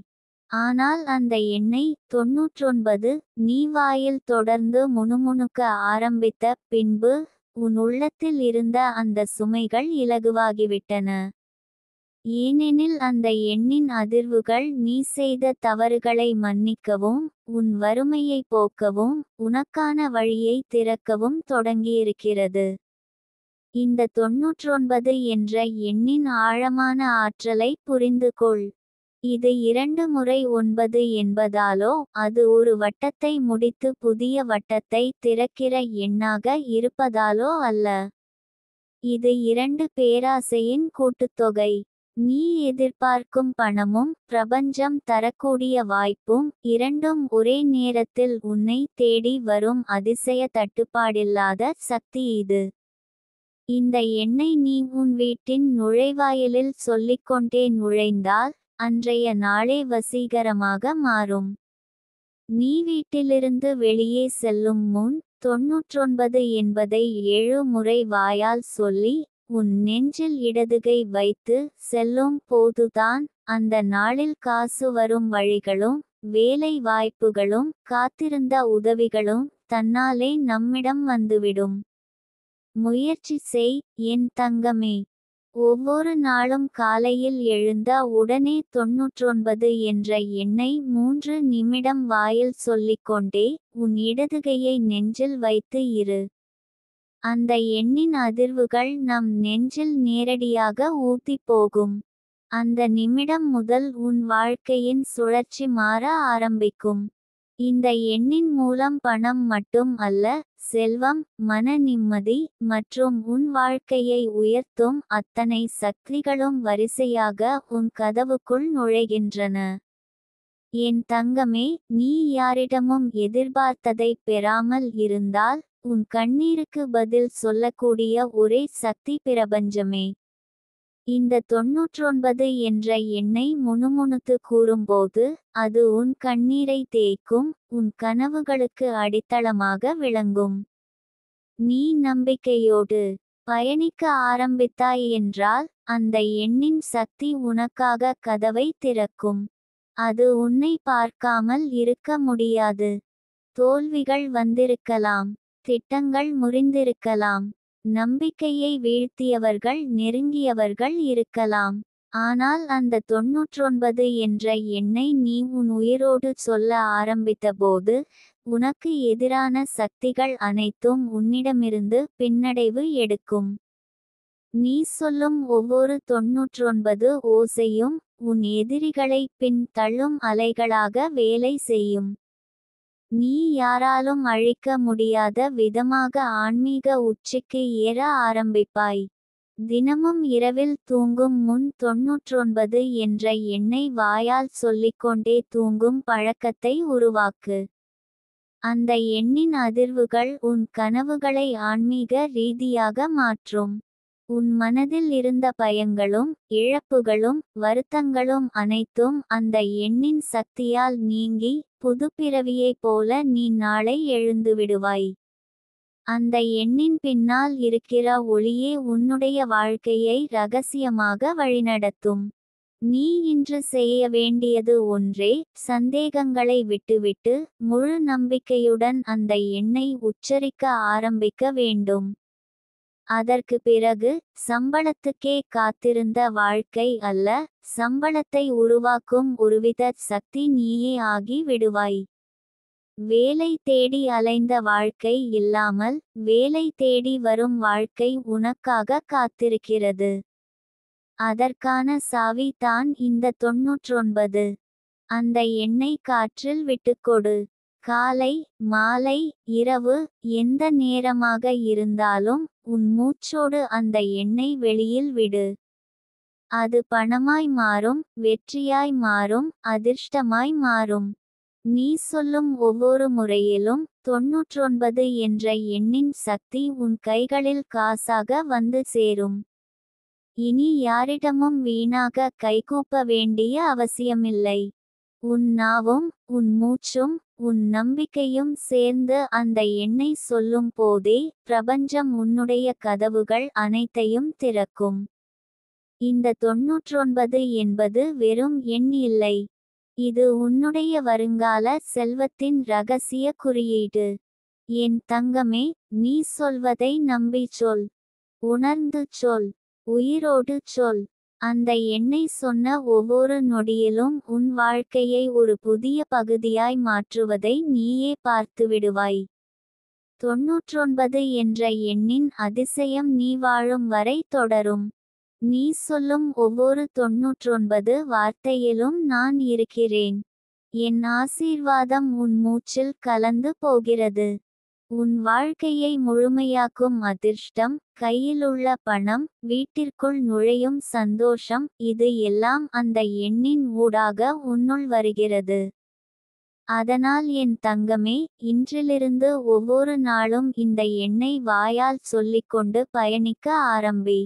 ஆனால் அந்த எண்ணை 99 நீ வாயில் தொடர்ந்து முணுமுணுக்க ஆரம்பித்த பின்பு, உன் உள்ளத்தில் இருந்த அந்த சுமைகள் இலகுவாகிவிட்டன. ஏனெனில் அந்த எண்ணின் அதிர்வுகள் நீ செய்த தவறுகளை மன்னிக்கவும், உன் வறுமையை போக்கவும், உனக்கான வழியை திறக்கவும் தொடங்கியிருக்கிறது. இந்த 99 என்ற எண்ணின் ஆழமான ஆற்றலை புரிந்து கொள். இது 2 முறை 9 என்பதாலோ, அது ஒரு வட்டத்தை முடித்து புதிய வட்டத்தை திறக்கிற எண்ணாக இருப்பதாலோ அல்ல. இது 2 பேராசையின் கூட்டுத்தொகை. நீ எதிர்பார்க்கும் பணமும், பிரபஞ்சம் தரக்கூடிய வாய்ப்பும், இரண்டும் ஒரே நேரத்தில் உன்னை தேடி வரும் அதிசய தட்டுப்பாடில்லாத சக்தி இது. இந்த எண்ணை நீ உன் வீட்டின் நுழைவாயிலில் சொல்லிக்கொண்டே நுழைந்தால், அன்றைய நாளே வசீகரமாக மாறும். நீ வீட்டிலிருந்து வெளியே செல்லும் முன், 99 என்பதை 7 முறை வாயால் சொல்லி, உன் நெஞ்சில் இடதுகை வைத்து செல்லும் போதுதான், அந்த நாளில் காசு வரும் வழிகளும், வேலை வாய்ப்புகளும், காத்திருந்த உதவிகளும் தன்னாலே நம்மிடம் வந்துவிடும். முயற்சி செய், என் தங்கமே. ஒவ்வொரு நாளும் காலையில் எழுந்த உடனே 99 என்ற எண்ணை 3 நிமிடம் வாயில் சொல்லிக்கொண்டே, உன் இடதுகையை நெஞ்சில் வைத்து இரு. அந்த எண்ணின் அதிர்வுகள் நம் நெஞ்சில் நேரடியாக ஊத்திப் போகும். அந்த நிமிடம் முதல் உன் வாழ்க்கையின் சுழற்சி மாற ஆரம்பிக்கும். இந்த எண்ணின் மூலம் பணம் மட்டும் அல்ல, செல்வம், மன நிம்மதி, மற்றும் உன் வாழ்க்கையை உயர்த்தும் அத்தனை சக்திகளும் வரிசையாக உன் கதவுக்குள் நுழைகின்றன. என் தங்கமே, நீ யாரிடமும் எதிர்பார்த்ததை பெறாமல் இருந்தால், உன் கண்ணீருக்கு பதில் சொல்லக்கூடிய ஒரே சக்தி பிரபஞ்சமே. இந்த 99 என்ற எண்ணை முணுமுணுத்து கூறும்போது, அது உன் கண்ணீரை தேய்க்கும், உன் கனவுகளுக்கு அடித்தளமாக விளங்கும். நீ நம்பிக்கையோடு பயணிக்க ஆரம்பித்தாய் என்றால், அந்த எண்ணின் சக்தி உனக்காக கதவை திறக்கும். அது உன்னை பார்க்காமல் இருக்க முடியாது. தோல்விகள் வந்திருக்கலாம், திட்டங்கள் முறிந்திருக்கலாம், நம்பிக்கையை வீழ்த்தியவர்கள் நெருங்கியவர்கள் இருக்கலாம். ஆனால் அந்த 99 என்ற எண்ணை நீ உன் உயிரோடு சொல்ல ஆரம்பித்தபோது, உனக்கு எதிரான சக்திகள் அனைத்தும் உன்னிடமிருந்து பின்னடைவு எடுக்கும். நீ சொல்லும் ஒவ்வொரு 99 ஓசையும், உன் எதிரிகளை பின் தள்ளும் அலைகளாக வேலை செய்யும். நீ யாராலும் அழிக்க முடியாத விதமாக ஆன்மீக உச்சிக்கு ஏற ஆரம்பிப்பாய். தினமும் இரவில் தூங்கும் முன் 99 என்ற எண்ணை வாயால் சொல்லிக்கொண்டே தூங்கும் பழக்கத்தை உருவாக்கு. அந்த எண்ணின் அதிர்வுகள் உன் கனவுகளை ஆன்மீக ரீதியாக மாற்றும். உன் மனதில் இருந்த பயங்களும், இழப்புகளும், வருத்தங்களும் அனைத்தும் அந்த எண்ணின் சக்தியால் நீங்கி, புதுப்பிறவியைப் போல நீ நாளை எழுந்துவிடுவாய். அந்த எண்ணின் பின்னால் இருக்கிற ஒளியே உன்னுடைய வாழ்க்கையை ரகசியமாக வழிநடத்தும். நீ இன்று செய்ய வேண்டியது ஒன்றே, சந்தேகங்களை விட்டுவிட்டு முழு நம்பிக்கையுடன் அந்த எண்ணை உச்சரிக்க ஆரம்பிக்க வேண்டும். அதற்கு பிறகு சம்பளத்துக்கே காத்திருந்த வாழ்க்கை அல்ல, சம்பளத்தை உருவாக்கும் ஒருவித சக்தி நீயே ஆகி விடுவாய். வேலை தேடி அலைந்த வாழ்க்கை இல்லாமல் வேலை தேடி வரும் வாழ்க்கை உனக்காக காத்திருக்கிறது. அதற்கான சாவி தான் இந்த 99. அந்த எண்ணை காற்றில் விட்டுக்கொடு. காலை, மாலை, இரவு, எந்த நேரமாக இருந்தாலும் உன் மூச்சோடு அந்த எண்ணை வெளியில் விடு. அது பணமாய் மாறும், வெற்றியாய் மாறும், அதிர்ஷ்டமாய் மாறும். நீ சொல்லும் ஒவ்வொரு முறையிலும் 99 என்ற எண்ணின் சக்தி உன் கைகளில் காசாக வந்து சேரும். இனி யாரிடமும் வீணாக கைகூப்ப வேண்டிய அவசியமில்லை. உன் நாவும் உன் மூச்சும் உன் நம்பிக்கையும் சேர்ந்து அந்த எண்ணை சொல்லும் போதே பிரபஞ்சம் உன்னுடைய கதவுகள் அனைத்தையும் திறக்கும். இந்த 99 என்பது வெறும் எண் இல்லை. இது உன்னுடைய வருங்கால செல்வத்தின் ரகசிய குறியீடு. என் தங்கமே, நீ சொல்வதை நம்பி சொல். உணர்ந்து சொல். உயிரோடு சொல். அந்த எண்ணை சொன்ன ஒவ்வொரு நொடியிலும் உன் வாழ்க்கையை ஒரு புதிய பகுதியாய் மாற்றுவதை நீயே பார்த்துவிடுவாய். 99 என்ற எண்ணின் அதிசயம் நீ வாழும் வரை தொடரும். நீ சொல்லும் ஒவ்வொரு 99 வார்த்தையிலும் நான் இருக்கிறேன். என் ஆசீர்வாதம் உன் மூச்சில் கலந்து போகிறது. உன் வாழ்க்கையை முழுமையாக்கும் அதிர்ஷ்டம், கையிலுள்ள பணம், வீட்டிற்குள் நுழையும் சந்தோஷம், இது எல்லாம் அந்த எண்ணின் ஊடாக உன்னுள் வருகிறது. அதனால் என் தங்கமே, இன்றிலிருந்து ஒவ்வொரு நாளும் இந்த எண்ணை வாயால் சொல்லிக்கொண்டு பயணிக்க ஆரம்பி.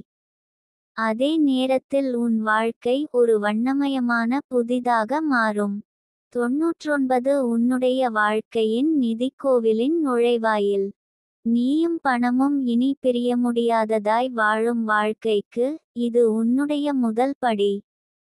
அதே நேரத்தில் உன் வாழ்க்கை ஒரு வண்ணமயமான புதிதாக மாறும். 99 உன்னுடைய வாழ்க்கையின் நிதிக்கோவிலின் நுழைவாயில். நீயும் பணமும் இனி பிரிய முடியாததாய் வாழும் வாழ்க்கைக்கு இது உன்னுடைய முதல் படி.